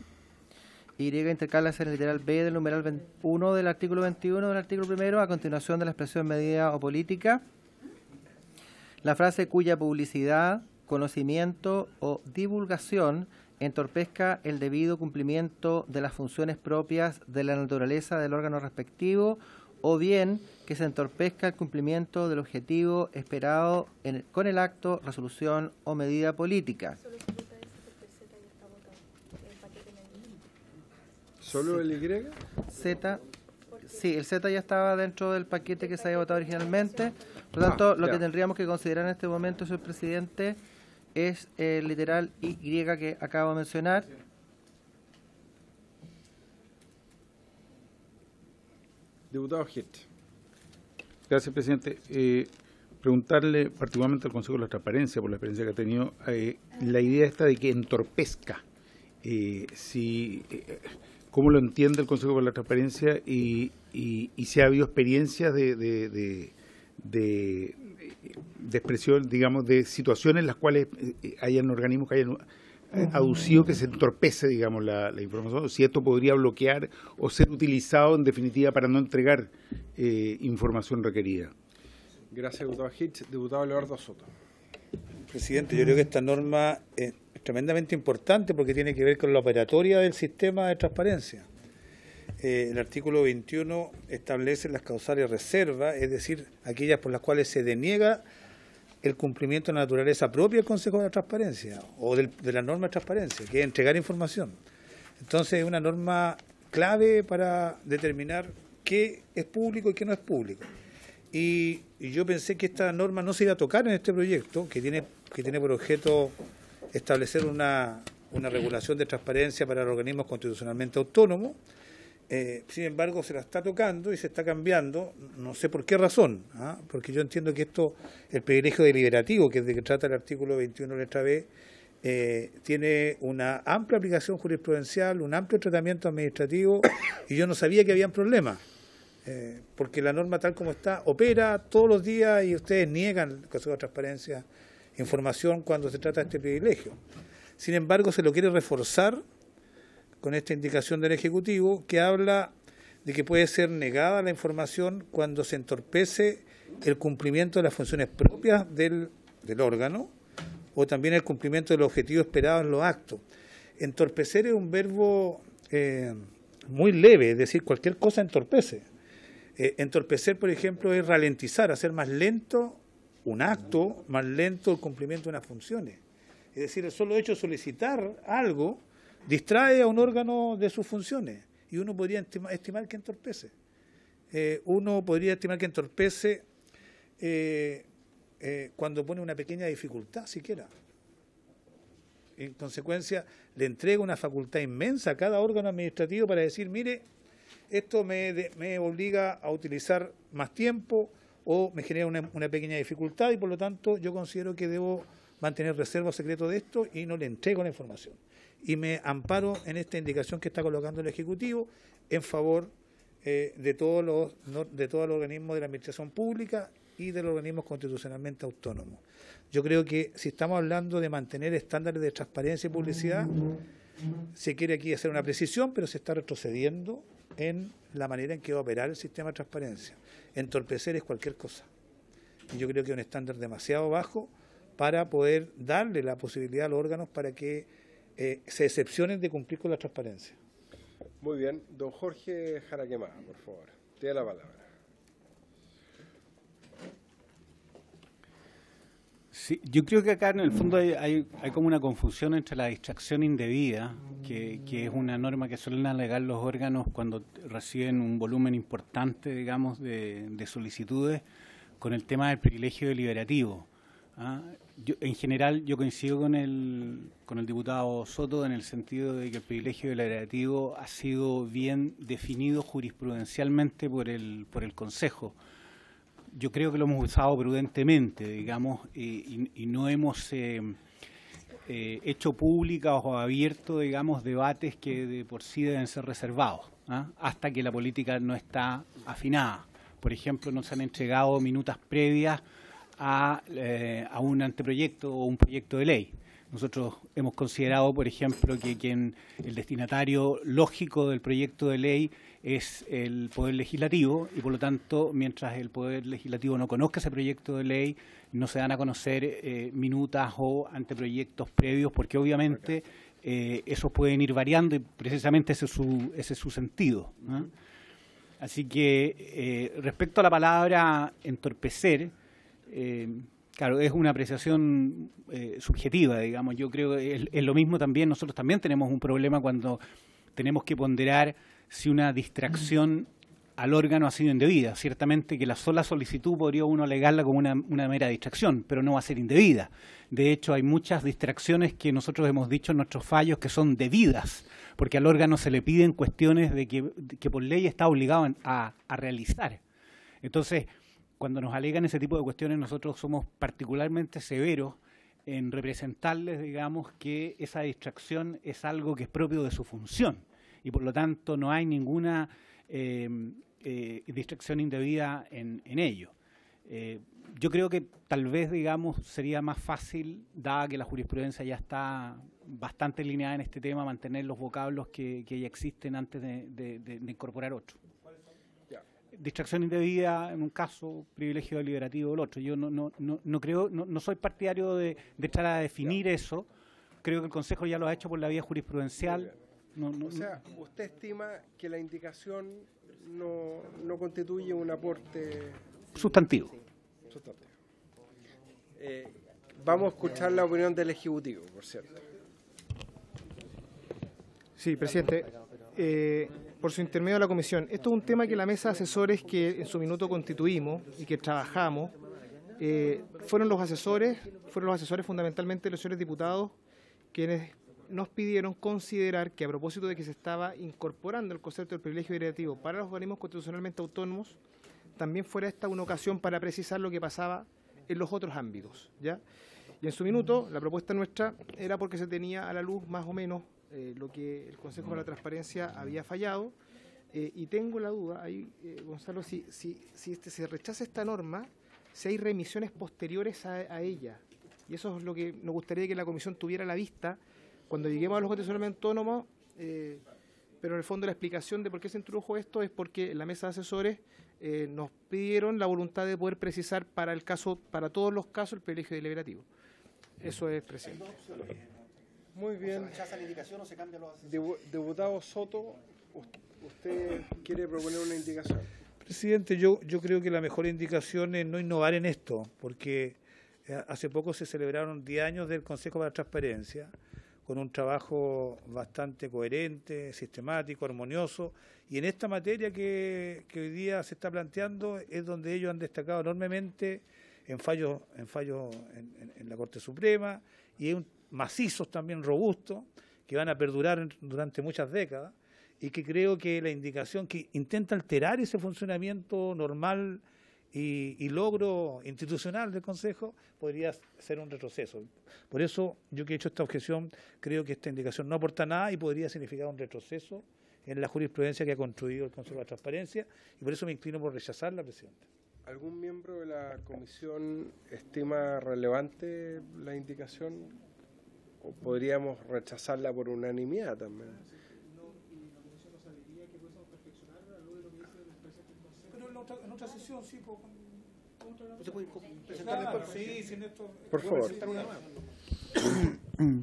Y intercala en el literal B del numeral 1 del artículo 21 del artículo 1 a continuación de la expresión medida o política. La frase cuya publicidad, conocimiento o divulgación entorpezca el debido cumplimiento de las funciones propias de la naturaleza del órgano respectivo, o bien que se entorpezca el cumplimiento del objetivo esperado con el acto, resolución o medida política. ¿Solo el Y? Z, sí, el Z ya estaba dentro del paquete que se había votado originalmente. Por lo tanto, lo que tendríamos que considerar en este momento, señor presidente, es el literal Y que acabo de mencionar. Diputado Hirsch. Gracias, presidente. Preguntarle particularmente al Consejo de la Transparencia, por la experiencia que ha tenido, la idea esta de que entorpezca, ¿cómo lo entiende el Consejo de la Transparencia y si ha habido experiencias de expresión, digamos, de situaciones en las cuales hayan organismos que hayan aducido que se entorpece, digamos, la información, o si esto podría bloquear o ser utilizado en definitiva para no entregar información requerida? Gracias, diputado Hirsch. Diputado Leonardo Soto. Presidente, yo creo que esta norma es tremendamente importante porque tiene que ver con la operatoria del sistema de transparencia. El artículo 21 establece las causales reservas, es decir, aquellas por las cuales se deniega el cumplimiento de la naturaleza propia del Consejo de la Transparencia o de la norma de transparencia, que es entregar información. Entonces es una norma clave para determinar qué es público y qué no es público. Y yo pensé que esta norma no se iba a tocar en este proyecto, que tiene por objeto establecer una regulación de transparencia para los organismos constitucionalmente autónomos. Sin embargo, se la está tocando y se está cambiando, no sé por qué razón, porque yo entiendo que el privilegio deliberativo, que es de que trata el artículo 21 letra B, tiene una amplia aplicación jurisprudencial, un amplio tratamiento administrativo, y yo no sabía que habían problemas, porque la norma tal como está opera todos los días y ustedes niegan el Consejo de Transparencia información cuando se trata de este privilegio. Sin embargo, se lo quiere reforzar con esta indicación del Ejecutivo que habla de que puede ser negada la información cuando se entorpece el cumplimiento de las funciones propias del órgano o también el cumplimiento del objetivo esperado en los actos. Entorpecer es un verbo muy leve, es decir, cualquier cosa entorpece. Entorpecer, por ejemplo, es ralentizar, hacer más lento un acto, más lento el cumplimiento de unas funciones. Es decir, el solo hecho de solicitar algo distrae a un órgano de sus funciones y uno podría estimar que entorpece. Uno podría estimar que entorpece cuando pone una pequeña dificultad siquiera. En consecuencia, le entrega una facultad inmensa a cada órgano administrativo para decir, mire, esto me obliga a utilizar más tiempo o me genera una pequeña dificultad y por lo tanto yo considero que debo mantener reserva o secreto de esto y no le entrego la información. Y me amparo en esta indicación que está colocando el Ejecutivo en favor de todos los organismos de la Administración Pública y de los organismos constitucionalmente autónomos. Yo creo que si estamos hablando de mantener estándares de transparencia y publicidad, se quiere aquí hacer una precisión, pero se está retrocediendo en la manera en que va a operar el sistema de transparencia. Entorpecer es cualquier cosa. Y yo creo que es un estándar demasiado bajo para poder darle la posibilidad a los órganos para que se excepcionen de cumplir con la transparencia. Muy bien. Don Jorge Jaraquemada, por favor. Tiene la palabra. Sí, yo creo que acá en el fondo hay como una confusión entre la distracción indebida, que es una norma que suelen alegar los órganos cuando reciben un volumen importante, digamos, de solicitudes, con el tema del privilegio deliberativo. En general, yo coincido con el diputado Soto en el sentido de que el privilegio deliberativo ha sido bien definido jurisprudencialmente por el Consejo. Yo creo que lo hemos usado prudentemente, digamos, y no hemos hecho públicas o abierto, digamos, debates que de por sí deben ser reservados, hasta que la política no está afinada. Por ejemplo, nos han entregado minutas previas a un anteproyecto o un proyecto de ley. Nosotros hemos considerado, por ejemplo, que el destinatario lógico del proyecto de ley es el Poder Legislativo y, por lo tanto, mientras el Poder Legislativo no conozca ese proyecto de ley, no se dan a conocer minutas o anteproyectos previos, porque obviamente esos pueden ir variando y precisamente ese es su sentido, ¿no? Así que respecto a la palabra entorpecer, claro, es una apreciación subjetiva, digamos. Yo creo que es lo mismo también. Nosotros también tenemos un problema cuando tenemos que ponderar si una distracción al órgano ha sido indebida. Ciertamente que la sola solicitud podría uno alegarla como una mera distracción, pero no va a ser indebida. De hecho, hay muchas distracciones que nosotros hemos dicho en nuestros fallos que son debidas, porque al órgano se le piden cuestiones de que por ley está obligado a realizar. Entonces, cuando nos alegan ese tipo de cuestiones, nosotros somos particularmente severos en representarles, digamos, que esa distracción es algo que es propio de su función y por lo tanto no hay ninguna distracción indebida en ello. Yo creo que tal vez, digamos, sería más fácil, dada que la jurisprudencia ya está bastante alineada en este tema, mantener los vocablos que ya existen antes de incorporar otros. Distracción indebida en un caso, privilegio deliberativo el otro. Yo no creo, no soy partidario de entrar a definir eso. Creo que el Consejo ya lo ha hecho por la vía jurisprudencial. O sea, ¿usted estima que la indicación no constituye un aporte sustantivo? Vamos a escuchar la opinión del Ejecutivo, por cierto. Sí, presidente. Por su intermedio a la comisión. Esto es un tema que la mesa de asesores que en su minuto constituimos y que trabajamos, fueron los asesores fundamentalmente los señores diputados quienes nos pidieron considerar que a propósito de que se estaba incorporando el concepto del privilegio deliberativo para los organismos constitucionalmente autónomos, también fuera esta una ocasión para precisar lo que pasaba en los otros ámbitos, ¿ya? Y en su minuto, la propuesta nuestra era porque se tenía a la luz más o menos lo que el Consejo para la Transparencia había fallado, y tengo la duda, ahí, Gonzalo, si se rechaza esta norma, si hay remisiones posteriores a ella. Y eso es lo que nos gustaría que la Comisión tuviera a la vista cuando lleguemos a los constitucionalmente autónomos, pero en el fondo la explicación de por qué se introdujo esto es porque en la mesa de asesores nos pidieron la voluntad de poder precisar para todos los casos el privilegio deliberativo. Eso es, presidente. Muy bien. ¿Se rechaza la indicación o se cambian los asesores? Diputado Soto, ¿usted quiere proponer una indicación? Presidente, yo creo que la mejor indicación es no innovar en esto, porque hace poco se celebraron 10 años del Consejo para la Transparencia, con un trabajo bastante coherente, sistemático, armonioso, y en esta materia que hoy día se está planteando es donde ellos han destacado enormemente en fallos en la Corte Suprema, y hay macizos también robustos que van a perdurar durante muchas décadas, y que creo que la indicación que intenta alterar ese funcionamiento normal y logro institucional del Consejo podría ser un retroceso. Por eso yo que he hecho esta objeción, creo que esta indicación no aporta nada y podría significar un retroceso en la jurisprudencia que ha construido el Consejo de la Transparencia, y por eso me inclino por rechazarla, presidente. ¿Algún miembro de la comisión estima relevante la indicación o podríamos rechazarla por unanimidad también. Pero en otra sesión, sí, por favor.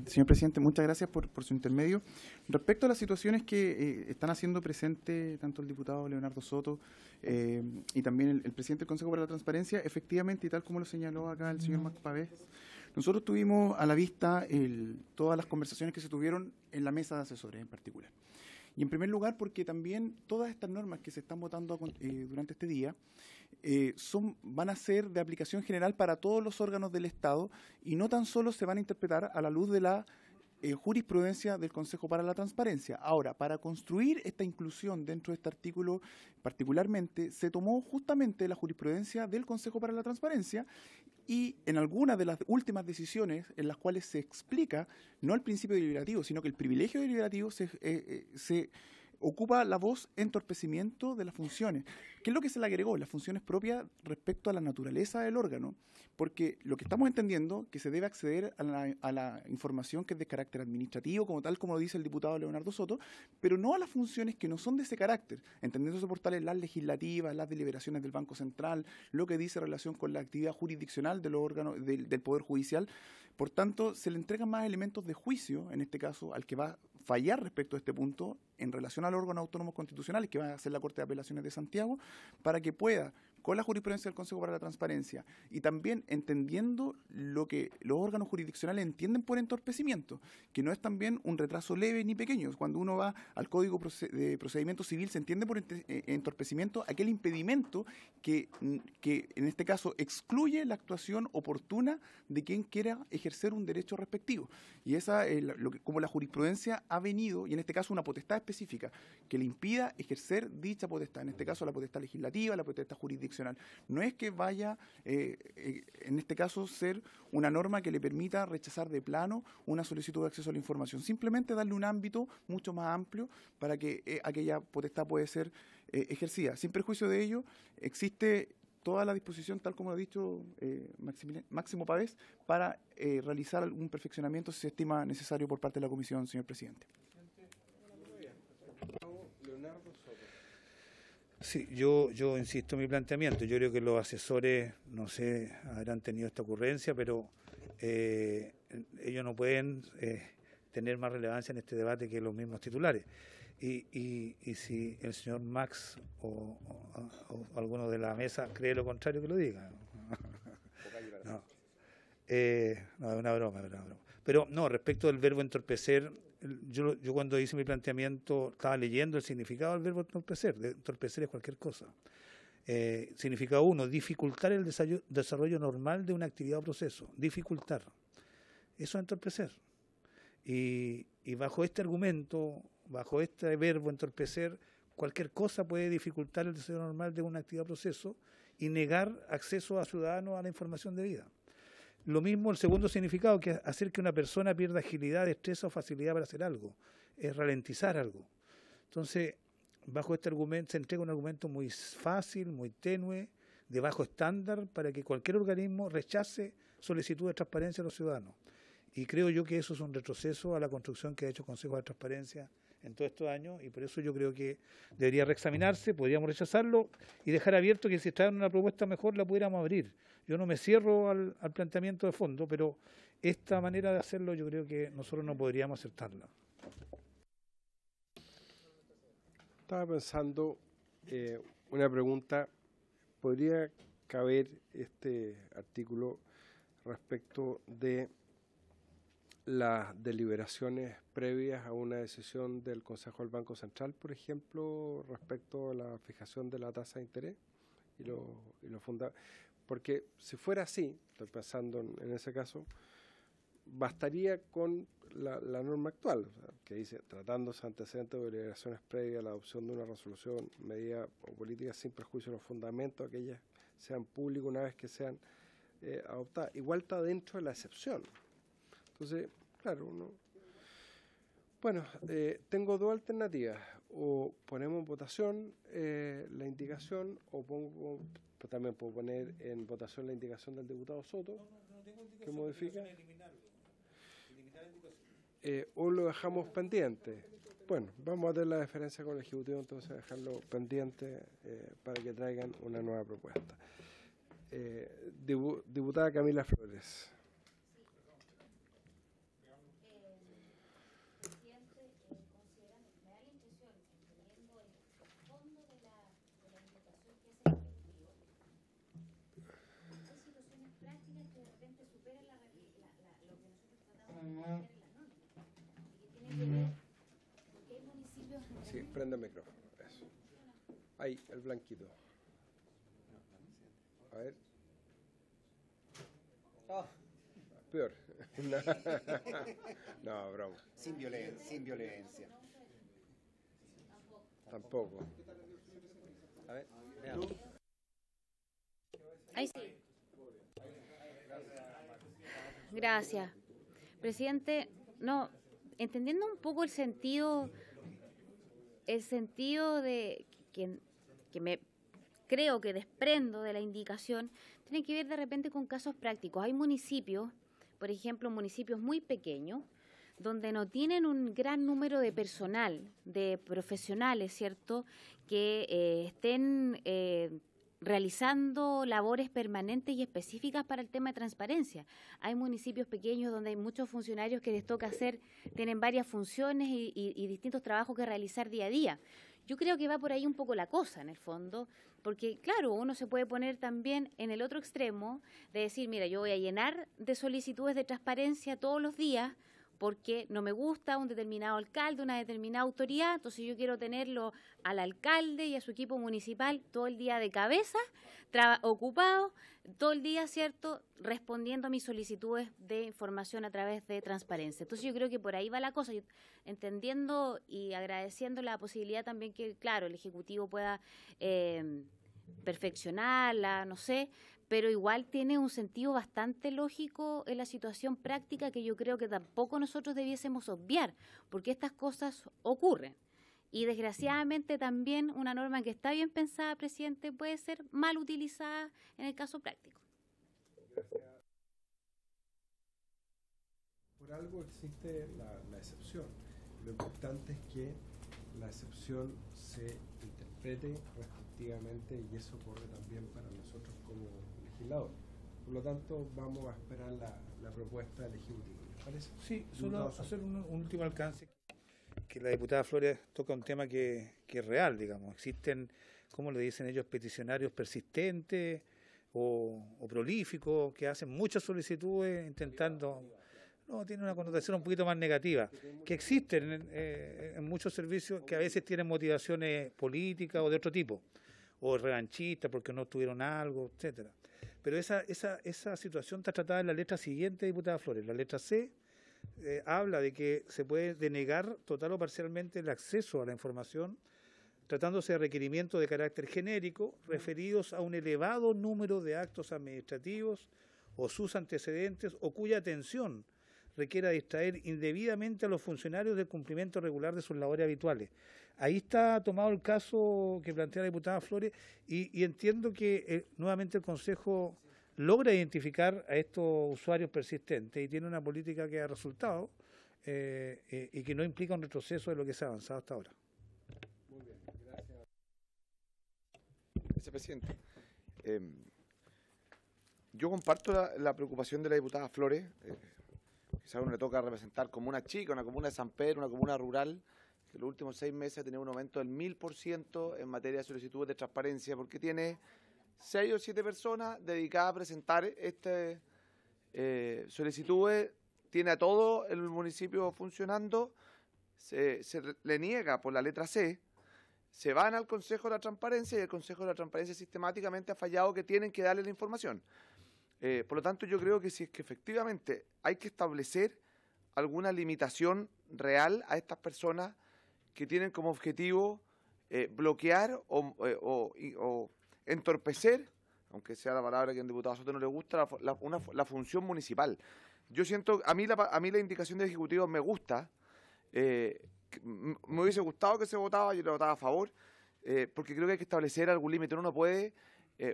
Señor presidente, muchas gracias por su intermedio. Respecto a las situaciones que están haciendo presente tanto el diputado Leonardo Soto y también el presidente del Consejo para la Transparencia, efectivamente, y tal como lo señaló acá el señor Max Pavés, nosotros tuvimos a la vista todas las conversaciones que se tuvieron en la mesa de asesores en particular. Y en primer lugar, porque también todas estas normas que se están votando durante este día van a ser de aplicación general para todos los órganos del Estado y no tan solo se van a interpretar a la luz de la jurisprudencia del Consejo para la Transparencia. Ahora, para construir esta inclusión dentro de este artículo particularmente, se tomó justamente la jurisprudencia del Consejo para la Transparencia y en algunas de las últimas decisiones en las cuales se explica no el principio deliberativo, sino que el privilegio deliberativo se ocupa la voz entorpecimiento de las funciones. ¿Qué es lo que se le agregó? Las funciones propias respecto a la naturaleza del órgano, porque lo que estamos entendiendo que se debe acceder a la información que es de carácter administrativo, como tal como dice el diputado Leonardo Soto, pero no a las funciones que no son de ese carácter, entendiéndose por tales las legislativas, las deliberaciones del Banco Central, lo que dice relación con la actividad jurisdiccional de los órganos del Poder Judicial. Por tanto, se le entregan más elementos de juicio, en este caso, al que va a fallar respecto a este punto en relación al órgano autónomo constitucional, que va a ser la Corte de Apelaciones de Santiago, para que pueda, con la jurisprudencia del Consejo para la Transparencia y también entendiendo lo que los órganos jurisdiccionales entienden por entorpecimiento, que no es también un retraso leve ni pequeño. Cuando uno va al Código de Procedimiento Civil se entiende por entorpecimiento aquel impedimento que en este caso excluye la actuación oportuna de quien quiera ejercer un derecho respectivo. Y esa es como la jurisprudencia ha venido, y en este caso una potestad específica, que le impida ejercer dicha potestad, en este caso la potestad legislativa, la potestad jurisdiccional. No es que vaya, en este caso, ser una norma que le permita rechazar de plano una solicitud de acceso a la información, simplemente darle un ámbito mucho más amplio para que aquella potestad pueda ser ejercida. Sin perjuicio de ello, existe toda la disposición, tal como lo ha dicho Máximo Pavés, para realizar algún perfeccionamiento si se estima necesario por parte de la Comisión, señor presidente. Sí, yo insisto en mi planteamiento. Yo creo que los asesores, no sé, habrán tenido esta ocurrencia, pero ellos no pueden tener más relevancia en este debate que los mismos titulares. Y si el señor Max o alguno de la mesa cree lo contrario, que lo diga. No, es una broma, es una broma. Pero no, respecto del verbo entorpecer, yo cuando hice mi planteamiento estaba leyendo el significado del verbo entorpecer. Entorpecer es cualquier cosa. Significado 1, dificultar el desarrollo normal de una actividad o proceso. Dificultar. Eso es entorpecer. Y bajo este argumento, bajo este verbo entorpecer, cualquier cosa puede dificultar el desarrollo normal de una actividad o proceso y negar acceso a ciudadanos a la información debida. Lo mismo el segundo significado, que es hacer que una persona pierda agilidad, destreza o facilidad para hacer algo, es ralentizar algo. Entonces, bajo este argumento se entrega un argumento muy fácil, muy tenue, de bajo estándar, para que cualquier organismo rechace solicitud de transparencia a los ciudadanos. Y creo yo que eso es un retroceso a la construcción que ha hecho el Consejo de Transparencia en todos estos años, y por eso yo creo que debería reexaminarse, podríamos rechazarlo y dejar abierto que si traen una propuesta mejor la pudiéramos abrir. Yo no me cierro al planteamiento de fondo, pero esta manera de hacerlo yo creo que nosotros no podríamos aceptarla. Estaba pensando una pregunta. ¿Podría caber este artículo respecto de las deliberaciones previas a una decisión del Consejo del Banco Central, por ejemplo, respecto a la fijación de la tasa de interés y lo porque si fuera así, estoy pensando en ese caso, bastaría con la norma actual, o sea, que dice, tratándose antecedentes de deliberaciones previas a la adopción de una resolución, medida o política sin perjuicio de los fundamentos, aquellas sean públicas una vez que sean adoptadas. Igual está dentro de la excepción. Entonces, claro, tengo dos alternativas. O ponemos en votación la indicación, o también puedo poner en votación la indicación del diputado Soto, que modifica. Eliminar la indicación. o lo dejamos pendiente. Bueno, vamos a tener la diferencia con el Ejecutivo, entonces dejarlo pendiente para que traigan una nueva propuesta. Diputada Camila Flores. Sí, prende el micrófono, eso. Ahí, el blanquito. A ver. Peor. No, broma. Sin violencia. Tampoco. A ver, veamos. Ahí sí. Gracias. Presidente, no, entendiendo un poco el sentido de que me creo que desprendo de la indicación, tiene que ver de repente con casos prácticos. Hay municipios, por ejemplo, municipios muy pequeños, donde no tienen un gran número de personal, de profesionales, ¿cierto?, que estén realizando labores permanentes y específicas para el tema de transparencia. Hay municipios pequeños donde hay muchos funcionarios que les toca hacer, tienen varias funciones y distintos trabajos que realizar día a día. Yo creo que va por ahí un poco la cosa, en el fondo, porque, claro, uno se puede poner también en el otro extremo de decir, mira, yo voy a llenar de solicitudes de transparencia todos los días porque no me gusta un determinado alcalde, una determinada autoridad, entonces yo quiero tenerlo al alcalde y a su equipo municipal todo el día de cabeza, ocupado, todo el día, ¿cierto?, respondiendo a mis solicitudes de información a través de transparencia. Entonces yo creo que por ahí va la cosa, entendiendo y agradeciendo la posibilidad también que, claro, el Ejecutivo pueda perfeccionarla, no sé, pero igual tiene un sentido bastante lógico en la situación práctica que yo creo que tampoco nosotros debiésemos obviar, porque estas cosas ocurren. Y desgraciadamente también una norma que está bien pensada, presidente, puede ser mal utilizada en el caso práctico. Gracias. Por algo existe la excepción. Lo importante es que la excepción se interprete restrictivamente y eso corre también para nosotros como legislador. Por lo tanto, vamos a esperar la propuesta del Ejecutivo. ¿Les parece? Sí, solo hacer un último alcance. Que la diputada Flores toca un tema que es real, digamos. Existen, ¿cómo le dicen ellos?, peticionarios persistentes o prolíficos que hacen muchas solicitudes intentando... No, tiene una connotación un poquito más negativa, que existen en muchos servicios que a veces tienen motivaciones políticas o de otro tipo, o revanchistas porque no tuvieron algo, etcétera. Pero esa situación está tratada en la letra siguiente, diputada Flores. La letra C habla de que se puede denegar total o parcialmente el acceso a la información tratándose de requerimientos de carácter genérico referidos a un elevado número de actos administrativos o sus antecedentes o cuya atención requiera distraer indebidamente a los funcionarios del cumplimiento regular de sus labores habituales. Ahí está tomado el caso que plantea la diputada Flores y entiendo que nuevamente el Consejo logra identificar a estos usuarios persistentes y tiene una política que ha resultado y que no implica un retroceso de lo que se ha avanzado hasta ahora. Muy bien, gracias. Vicepresidente, yo comparto la preocupación de la diputada Flores. Quizás a uno le toca representar comuna chica, una comuna de San Pedro, una comuna rural, que en los últimos 6 meses ha tenido un aumento del 1000% en materia de solicitudes de transparencia, porque tiene 6 o 7 personas dedicadas a presentar solicitudes, tiene a todo el municipio funcionando, se le niega por la letra C, se van al Consejo de la Transparencia y el Consejo de la Transparencia sistemáticamente ha fallado que tienen que darle la información. Por lo tanto, yo creo que si es que efectivamente hay que establecer alguna limitación real a estas personas que tienen como objetivo bloquear o entorpecer, aunque sea la palabra que a un diputado Soto no le gusta, la función municipal. Yo siento, a mí la indicación del Ejecutivo me gusta, me hubiese gustado que se votaba, yo le votaba a favor, porque creo que hay que establecer algún límite. Uno no puede...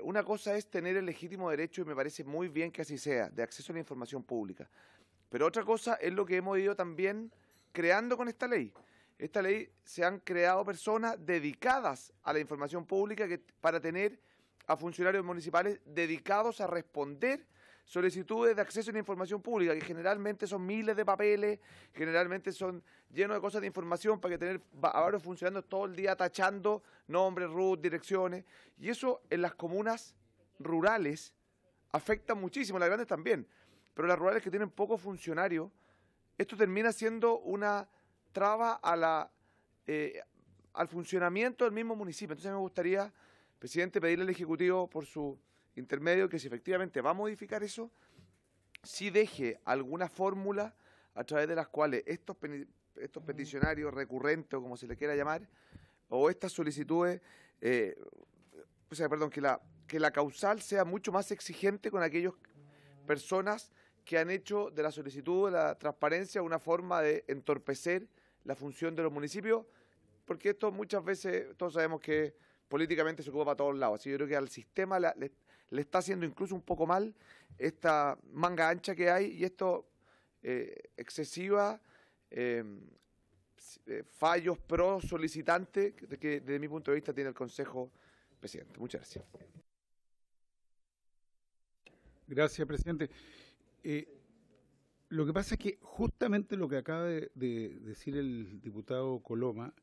una cosa es tener el legítimo derecho, y me parece muy bien que así sea, de acceso a la información pública. Pero otra cosa es lo que hemos ido también creando con esta ley. Esta ley se han creado personas dedicadas a la información pública para tener a funcionarios municipales dedicados a responder solicitudes de acceso a la información pública, que generalmente son miles de papeles, generalmente son llenos de cosas de información para que tener a varios funcionarios todo el día tachando nombres, RUT, direcciones. Y eso en las comunas rurales afecta muchísimo, las grandes también. Pero las rurales que tienen pocos funcionarios, esto termina siendo una traba al funcionamiento del mismo municipio. Entonces me gustaría, presidente, pedirle al Ejecutivo por su intermedio que si efectivamente va a modificar eso, sí deje alguna fórmula a través de las cuales estos peticionarios recurrentes, o como se le quiera llamar, o estas solicitudes, que la causal sea mucho más exigente con aquellas personas que han hecho de la solicitud de la transparencia una forma de entorpecer la función de los municipios, porque esto muchas veces, todos sabemos que políticamente se ocupa para todos lados. Así yo creo que al sistema le está haciendo incluso un poco mal esta manga ancha que hay y esto excesiva fallos pro solicitante que desde mi punto de vista tiene el Consejo, presidente. Muchas gracias. Gracias, presidente. Lo que pasa es que justamente lo que acaba de decir el diputado Coloma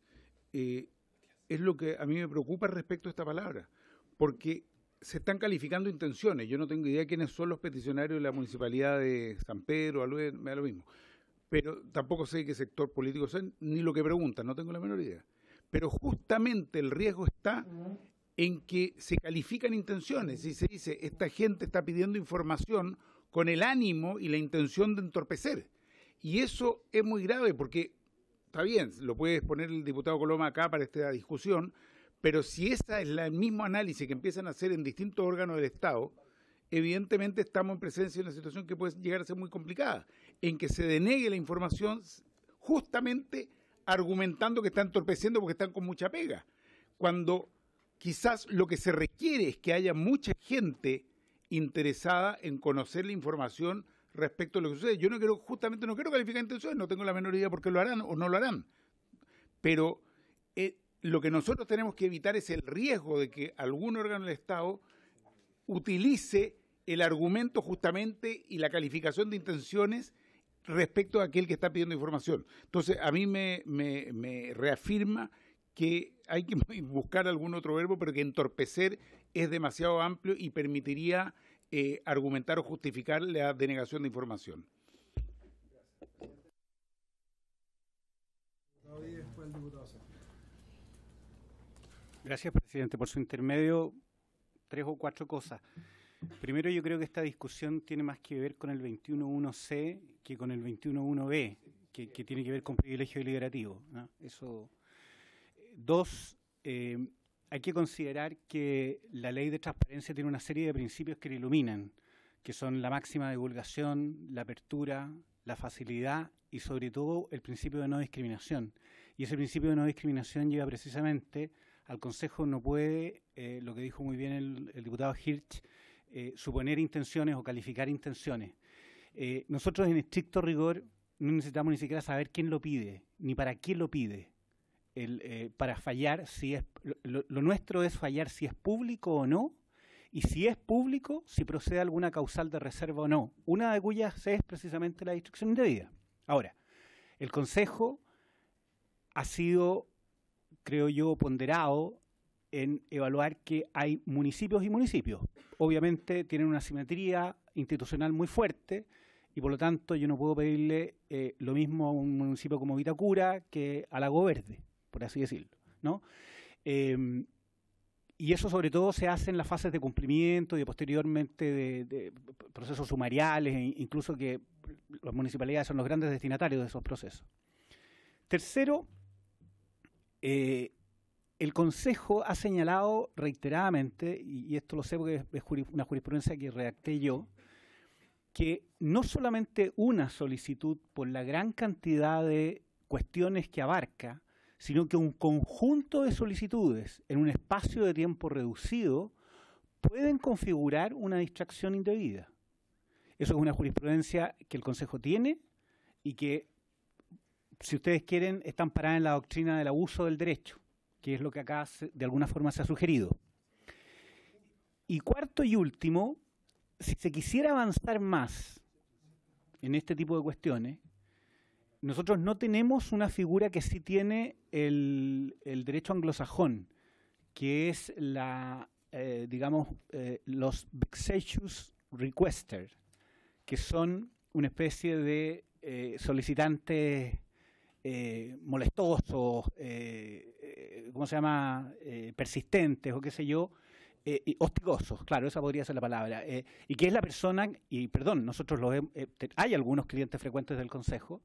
es lo que a mí me preocupa respecto a esta palabra, porque se están calificando intenciones. Yo no tengo idea de quiénes son los peticionarios de la Municipalidad de San Pedro, Alhué, me da lo mismo. Pero tampoco sé qué sector político son, ni lo que preguntan, no tengo la menor idea. Pero justamente el riesgo está en que se califican intenciones y se dice, esta gente está pidiendo información con el ánimo y la intención de entorpecer. Y eso es muy grave porque, está bien, lo puede exponer el diputado Coloma acá para esta discusión, pero si esa es el mismo análisis que empiezan a hacer en distintos órganos del Estado, evidentemente estamos en presencia de una situación que puede llegar a ser muy complicada, en que se denegue la información justamente argumentando que están entorpeciendo porque están con mucha pega, cuando quizás lo que se requiere es que haya mucha gente interesada en conocer la información respecto a lo que sucede. Yo no quiero calificar intenciones, no tengo la menor idea por qué lo harán o no lo harán, pero lo que nosotros tenemos que evitar es el riesgo de que algún órgano del Estado utilice el argumento justamente y la calificación de intenciones respecto a aquel que está pidiendo información. Entonces, a mí me reafirma que hay que buscar algún otro verbo, pero que entorpecer es demasiado amplio y permitiría argumentar o justificar la denegación de información. Gracias, presidente. Por su intermedio, 3 o 4 cosas. Primero, yo creo que esta discusión tiene más que ver con el 21.1c que con el 21.1b, que tiene que ver con privilegio deliberativo, ¿no? Eso. 2, hay que considerar que la ley de transparencia tiene una serie de principios que la iluminan, que son la máxima divulgación, la apertura, la facilidad y sobre todo el principio de no discriminación. Y ese principio de no discriminación lleva precisamente al Consejo no puede, lo que dijo muy bien el diputado Hirsch, suponer intenciones o calificar intenciones. Nosotros en estricto rigor no necesitamos ni siquiera saber quién lo pide, ni para qué lo pide. Para fallar, si es lo nuestro es fallar si es público o no, y si es público, si procede alguna causal de reserva o no, una de cuyas es precisamente la distracción indebida. Ahora, el Consejo ha sido, creo yo, ponderado en evaluar que hay municipios y municipios. Obviamente tienen una asimetría institucional muy fuerte y por lo tanto yo no puedo pedirle lo mismo a un municipio como Vitacura que a Lago Verde, por así decirlo, ¿no? Y eso sobre todo se hace en las fases de cumplimiento y posteriormente de procesos sumariales, incluso que las municipalidades son los grandes destinatarios de esos procesos. Tercero, el Consejo ha señalado reiteradamente, y esto lo sé porque es una jurisprudencia que redacté yo, que no solamente una solicitud por la gran cantidad de cuestiones que abarca, sino que un conjunto de solicitudes en un espacio de tiempo reducido pueden configurar una distracción indebida. Eso es una jurisprudencia que el Consejo tiene y que, si ustedes quieren, está amparada en la doctrina del abuso del derecho, que es lo que acá de alguna forma se ha sugerido. Y cuarto y último, si se quisiera avanzar más en este tipo de cuestiones, nosotros no tenemos una figura que sí tiene el derecho anglosajón, que es los vexatious requester, que son una especie de solicitantes molestosos, persistentes o qué sé yo, hostigosos, claro, esa podría ser la palabra, y que es la persona, y perdón, nosotros hay algunos clientes frecuentes del Consejo,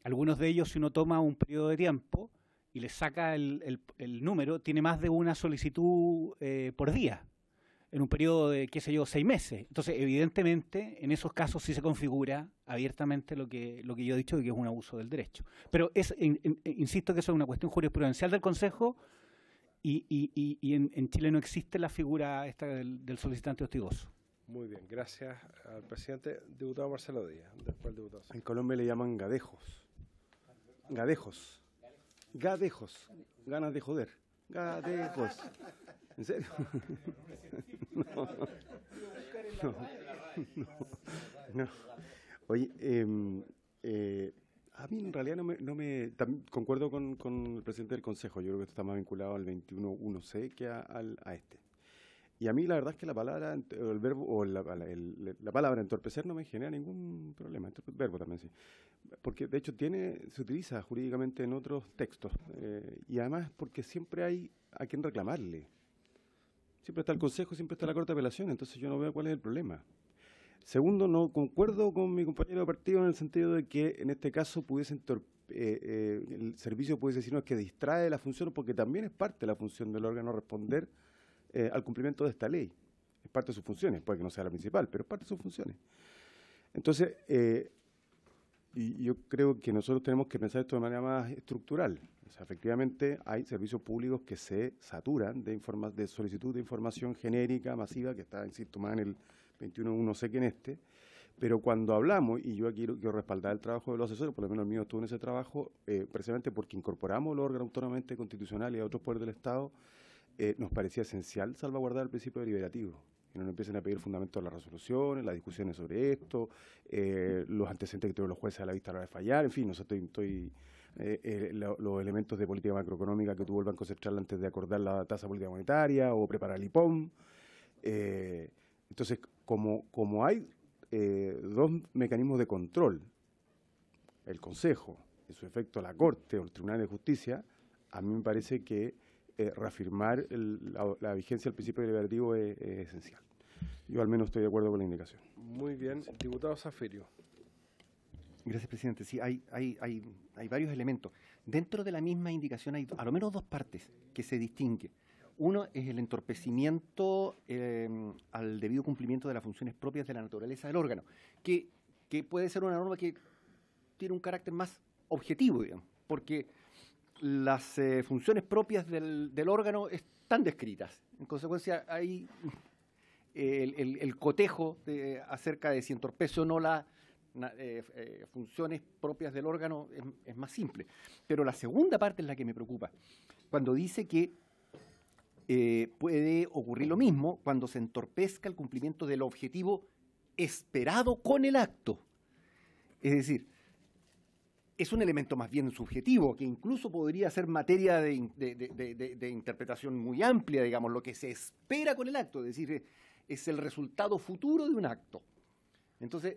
algunos de ellos, si uno toma un periodo de tiempo y les saca el número, tiene más de una solicitud por día, en un periodo de, 6 meses. Entonces, evidentemente, en esos casos sí se configura abiertamente lo que yo he dicho, de que es un abuso del derecho. Pero insisto que eso es una cuestión jurisprudencial del Consejo y en Chile no existe la figura esta del solicitante hostigoso. Muy bien, gracias al presidente. Diputado Marcelo Díaz, después el diputado. En Colombia le llaman gadejos. Gadejos. Ganas de joder. Gadejos. ¿En serio? No. Oye, a mí en realidad también concuerdo con el presidente del Consejo. Yo creo que esto está más vinculado al 21.1c que a este. Y a mí la verdad es que la palabra, el verbo o la palabra entorpecer no me genera ningún problema. El verbo también sí. Porque de hecho se utiliza jurídicamente en otros textos. Y además porque siempre hay a quien reclamarle. Siempre está el Consejo, siempre está la Corte de Apelación, entonces yo no veo cuál es el problema. Segundo, no concuerdo con mi compañero de partido en el sentido de que en este caso el servicio pudiese decirnos que distrae la función, porque también es parte de la función del órgano responder al cumplimiento de esta ley. Es parte de sus funciones, puede que no sea la principal, pero es parte de sus funciones. Entonces, y yo creo que nosotros tenemos que pensar esto de manera más estructural. O sea, efectivamente hay servicios públicos que se saturan de solicitud de información genérica, masiva, que está, insisto, más en el 21.1c que en este, pero cuando hablamos, y yo aquí quiero respaldar el trabajo de los asesores, por lo menos el mío estuvo en ese trabajo, precisamente porque incorporamos los órganos autónomamente constitucionales y a otros poderes del Estado, nos parecía esencial salvaguardar el principio deliberativo. Que no nos empiecen a pedir fundamentos de las resoluciones, las discusiones sobre esto, los antecedentes que tuvieron los jueces a la vista a la hora de fallar, en fin, los elementos de política macroeconómica que tuvo el Banco Central antes de acordar la tasa política monetaria o preparar el IPOM. Entonces, como hay dos mecanismos de control, el Consejo, en su efecto la Corte o el Tribunal de Justicia, a mí me parece que reafirmar la vigencia del principio deliberativo es esencial. Yo al menos estoy de acuerdo con la indicación. Muy bien. Diputado Zafirio. Gracias, presidente. Sí, hay varios elementos. Dentro de la misma indicación hay a lo menos dos partes que se distinguen. Uno es el entorpecimiento al debido cumplimiento de las funciones propias de la naturaleza del órgano, que puede ser una norma que tiene un carácter más objetivo, digamos, porque las funciones propias del órgano están descritas. En consecuencia, hay el cotejo acerca de si entorpece o no las funciones propias del órgano es más simple. Pero la segunda parte es la que me preocupa, cuando dice que puede ocurrir lo mismo cuando se entorpezca el cumplimiento del objetivo esperado con el acto. Es decir, es un elemento más bien subjetivo, que incluso podría ser materia de interpretación muy amplia, digamos, lo que se espera con el acto, es decir, es el resultado futuro de un acto. Entonces,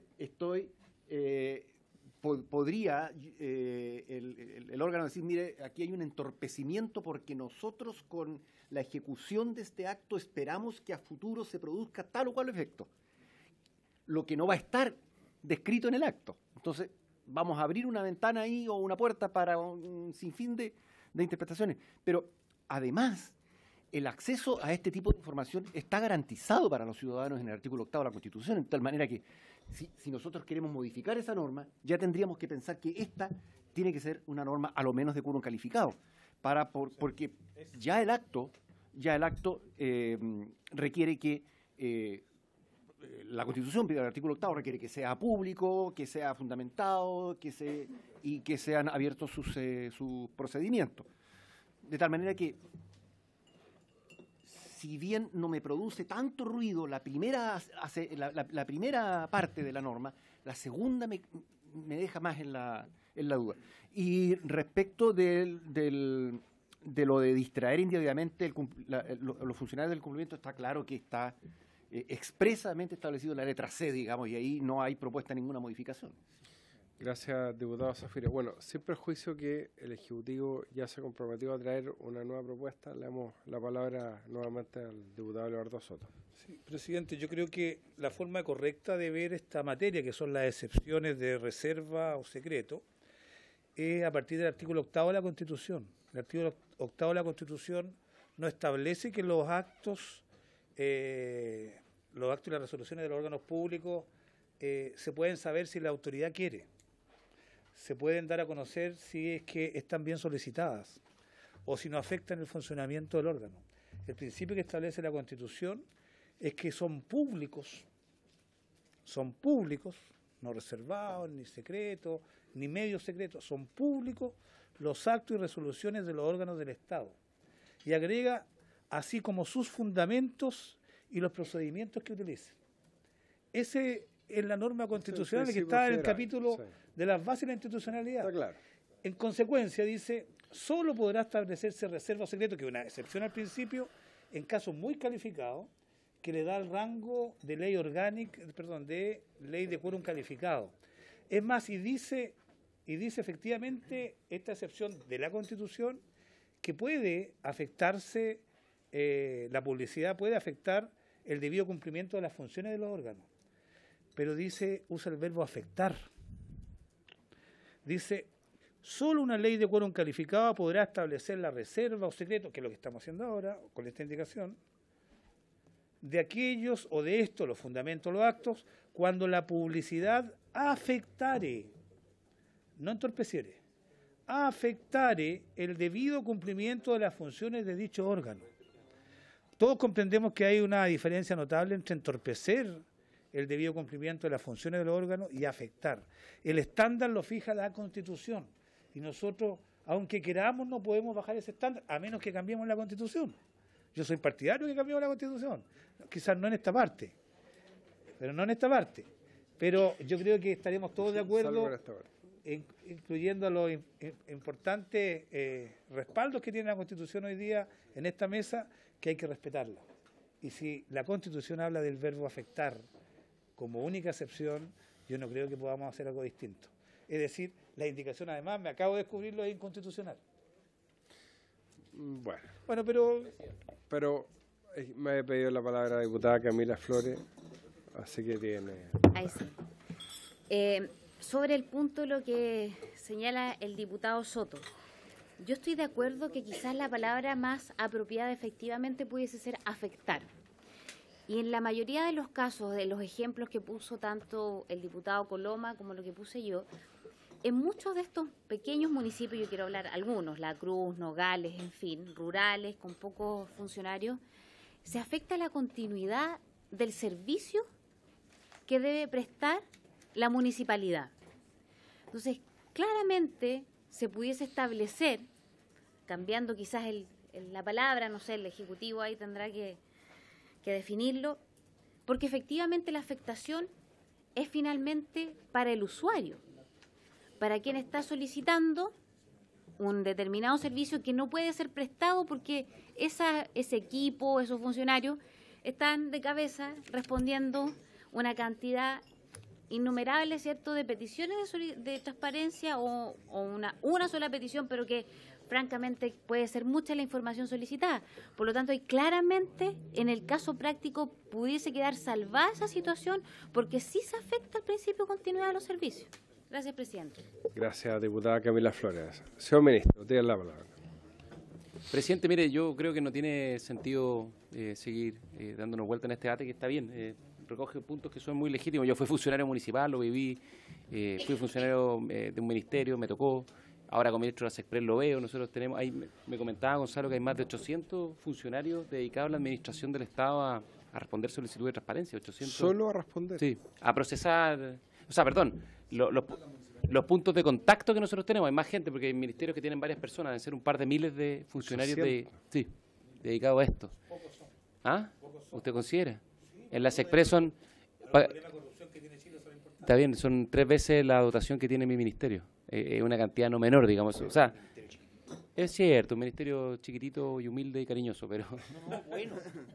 podría el órgano decir, mire, aquí hay un entorpecimiento porque nosotros con la ejecución de este acto esperamos que a futuro se produzca tal o cual efecto, lo que no va a estar descrito en el acto. Entonces, vamos a abrir una ventana ahí o una puerta para un sinfín de interpretaciones. Pero además, el acceso a este tipo de información está garantizado para los ciudadanos en el artículo 8 de la Constitución, de tal manera que si nosotros queremos modificar esa norma, ya tendríamos que pensar que esta tiene que ser una norma a lo menos de quórum calificado, porque ya el acto requiere que la Constitución, el artículo 8 requiere que sea público, que sea fundamentado, y que sean abiertos sus procedimientos. De tal manera que, si bien no me produce tanto ruido la primera parte de la norma, la segunda me deja más en la duda. Y respecto de lo de distraer indebidamente los funcionarios del cumplimiento, está claro que está expresamente establecido en la letra C, digamos, y ahí no hay propuesta de ninguna modificación. Gracias, diputado Zafiro. Bueno, sin perjuicio que el Ejecutivo ya se comprometió a traer una nueva propuesta, le damos la palabra nuevamente al diputado Leonardo Soto. Sí, presidente, yo creo que la forma correcta de ver esta materia, que son las excepciones de reserva o secreto, es a partir del artículo 8 de la Constitución. El artículo 8 de la Constitución no establece que los actos y las resoluciones de los órganos públicos se pueden saber si la autoridad quiere. Se pueden dar a conocer si es que están bien solicitadas o si no afectan el funcionamiento del órgano. El principio que establece la Constitución es que son públicos, no reservados, ni secretos, ni medios secretos, son públicos los actos y resoluciones de los órganos del Estado. Y agrega, así como sus fundamentos y los procedimientos que utilicen. Ese es la norma constitucional que está en el capítulo de las bases de la institucionalidad. Está claro. En consecuencia, dice, solo podrá establecerse reserva o secreto, que es una excepción al principio, en casos muy calificados, que le da el rango de ley orgánica, de ley de quórum calificado. Es más, y dice efectivamente esta excepción de la Constitución que puede afectarse, la publicidad puede afectar el debido cumplimiento de las funciones de los órganos. Pero usa el verbo afectar. Dice, solo una ley de quórum calificado podrá establecer la reserva o secreto, que es lo que estamos haciendo ahora, con esta indicación, de aquellos o de estos, los fundamentos, los actos, cuando la publicidad afectare, no entorpeciere, afectare el debido cumplimiento de las funciones de dicho órgano. Todos comprendemos que hay una diferencia notable entre entorpecer el debido cumplimiento de las funciones del órgano y afectar. El estándar lo fija la Constitución y nosotros, aunque queramos, no podemos bajar ese estándar a menos que cambiemos la Constitución. Yo soy partidario de que cambiemos la Constitución, quizás no en esta parte, pero yo creo que estaremos todos de acuerdo, incluyendo los importantes respaldos que tiene la Constitución hoy día en esta mesa, que hay que respetarla. Y si la Constitución habla del verbo afectar como única excepción, yo no creo que podamos hacer algo distinto. Es decir, la indicación, además, me acabo de descubrirlo, es inconstitucional. Bueno, pero me ha pedido la palabra la diputada Camila Flores, así que tiene... Ahí sí. Sobre el punto lo que señala el diputado Soto, yo estoy de acuerdo que quizás la palabra más apropiada efectivamente pudiese ser afectar. Y en la mayoría de los casos, de los ejemplos que puso tanto el diputado Coloma como lo que puse yo, en muchos de estos pequeños municipios, yo quiero hablar algunos, La Cruz, Nogales, en fin, rurales, con pocos funcionarios, se afecta la continuidad del servicio que debe prestar la municipalidad. Entonces, claramente se pudiese establecer, cambiando quizás la palabra, no sé, el Ejecutivo ahí tendrá que definirlo, porque efectivamente la afectación es finalmente para el usuario, para quien está solicitando un determinado servicio que no puede ser prestado porque ese equipo, esos funcionarios, están de cabeza respondiendo una cantidad innumerable, ¿cierto?, de peticiones de transparencia o una sola petición, pero que francamente puede ser mucha la información solicitada. Por lo tanto, claramente en el caso práctico pudiese quedar salvada esa situación porque sí se afecta al principio de continuidad de los servicios. Gracias, presidente. Gracias, diputada Camila Flores. Señor ministro, tiene la palabra. Presidente, mire, yo creo que no tiene sentido seguir dándonos vuelta en este debate, que está bien, recoge puntos que son muy legítimos. Yo fui funcionario municipal, lo viví, fui funcionario de un ministerio, me tocó. Ahora como ministro de la SECPRES lo veo, nosotros tenemos, ahí me comentaba Gonzalo que hay más de 800 funcionarios dedicados a la administración del Estado a responder solicitudes de transparencia. 800. Solo a responder. Sí, a procesar, o sea, perdón, los puntos de contacto que nosotros tenemos. Hay más gente, porque hay ministerios que tienen varias personas, deben ser un par de miles de funcionarios dedicados a esto. ¿Ah? ¿Usted considera? En las Expreson... Está bien, son 3 veces la dotación que tiene mi ministerio. Es una cantidad no menor, digamos. O sea, es cierto, un ministerio chiquitito y humilde y cariñoso, pero...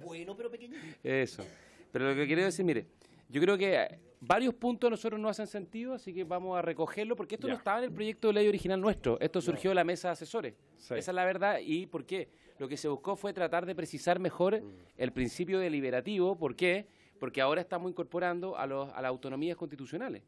bueno, pero pequeñito. Eso. Pero lo que quiero decir, mire, yo creo que varios puntos a nosotros no hacen sentido, así que vamos a recogerlo, porque esto no estaba en el proyecto de ley original nuestro. Esto surgió de la mesa de asesores. Sí. Esa es la verdad. ¿Y por qué? Lo que se buscó fue tratar de precisar mejor el principio deliberativo. ¿Por qué? Porque ahora estamos incorporando a las autonomías constitucionales.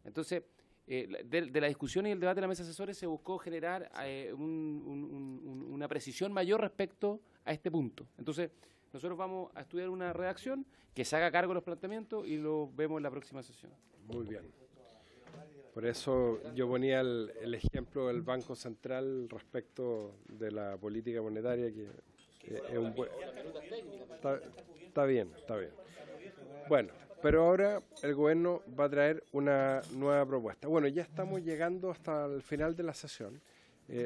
Entonces, de la discusión y el debate de la mesa de asesores se buscó generar una precisión mayor respecto a este punto. Entonces, nosotros vamos a estudiar una redacción que se haga cargo de los planteamientos y lo vemos en la próxima sesión. Muy bien. Por eso yo ponía el ejemplo del Banco Central respecto de la política monetaria, que es un buen... Está bien, está bien. Bueno, pero ahora el gobierno va a traer una nueva propuesta. Bueno, ya estamos llegando hasta el final de la sesión.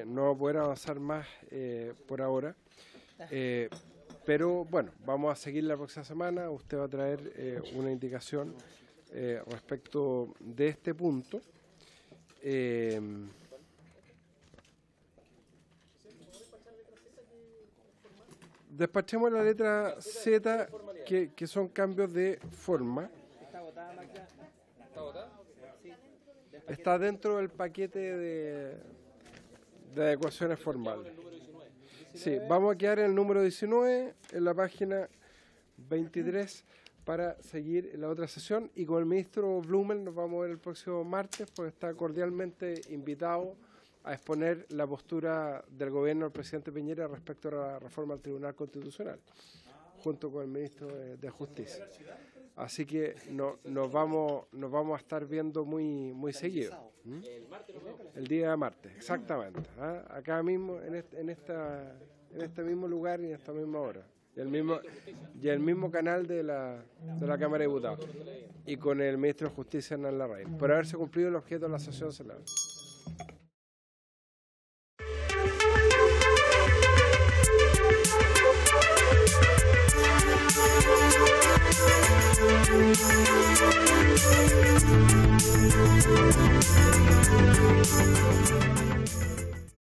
No va a poder avanzar más por ahora. Pero bueno, vamos a seguir la próxima semana. Usted va a traer una indicación respecto de este punto. Despachemos la letra Z, que son cambios de forma. Está dentro del paquete de adecuaciones formales. Sí, vamos a quedar en el número 19, en la página 23, para seguir en la otra sesión. Y con el ministro Blumel nos vamos a ver el próximo martes, porque está cordialmente invitado a exponer la postura del gobierno del presidente Piñera respecto a la reforma al Tribunal Constitucional, junto con el ministro de Justicia. Así que nos vamos a estar viendo muy seguido. El día martes, exactamente. Acá mismo, en este mismo lugar y en esta misma hora. Y el mismo canal de la Cámara de Diputados. Y con el ministro de Justicia, Hernán Larraín, por haberse cumplido el objeto de la sesión celebrada.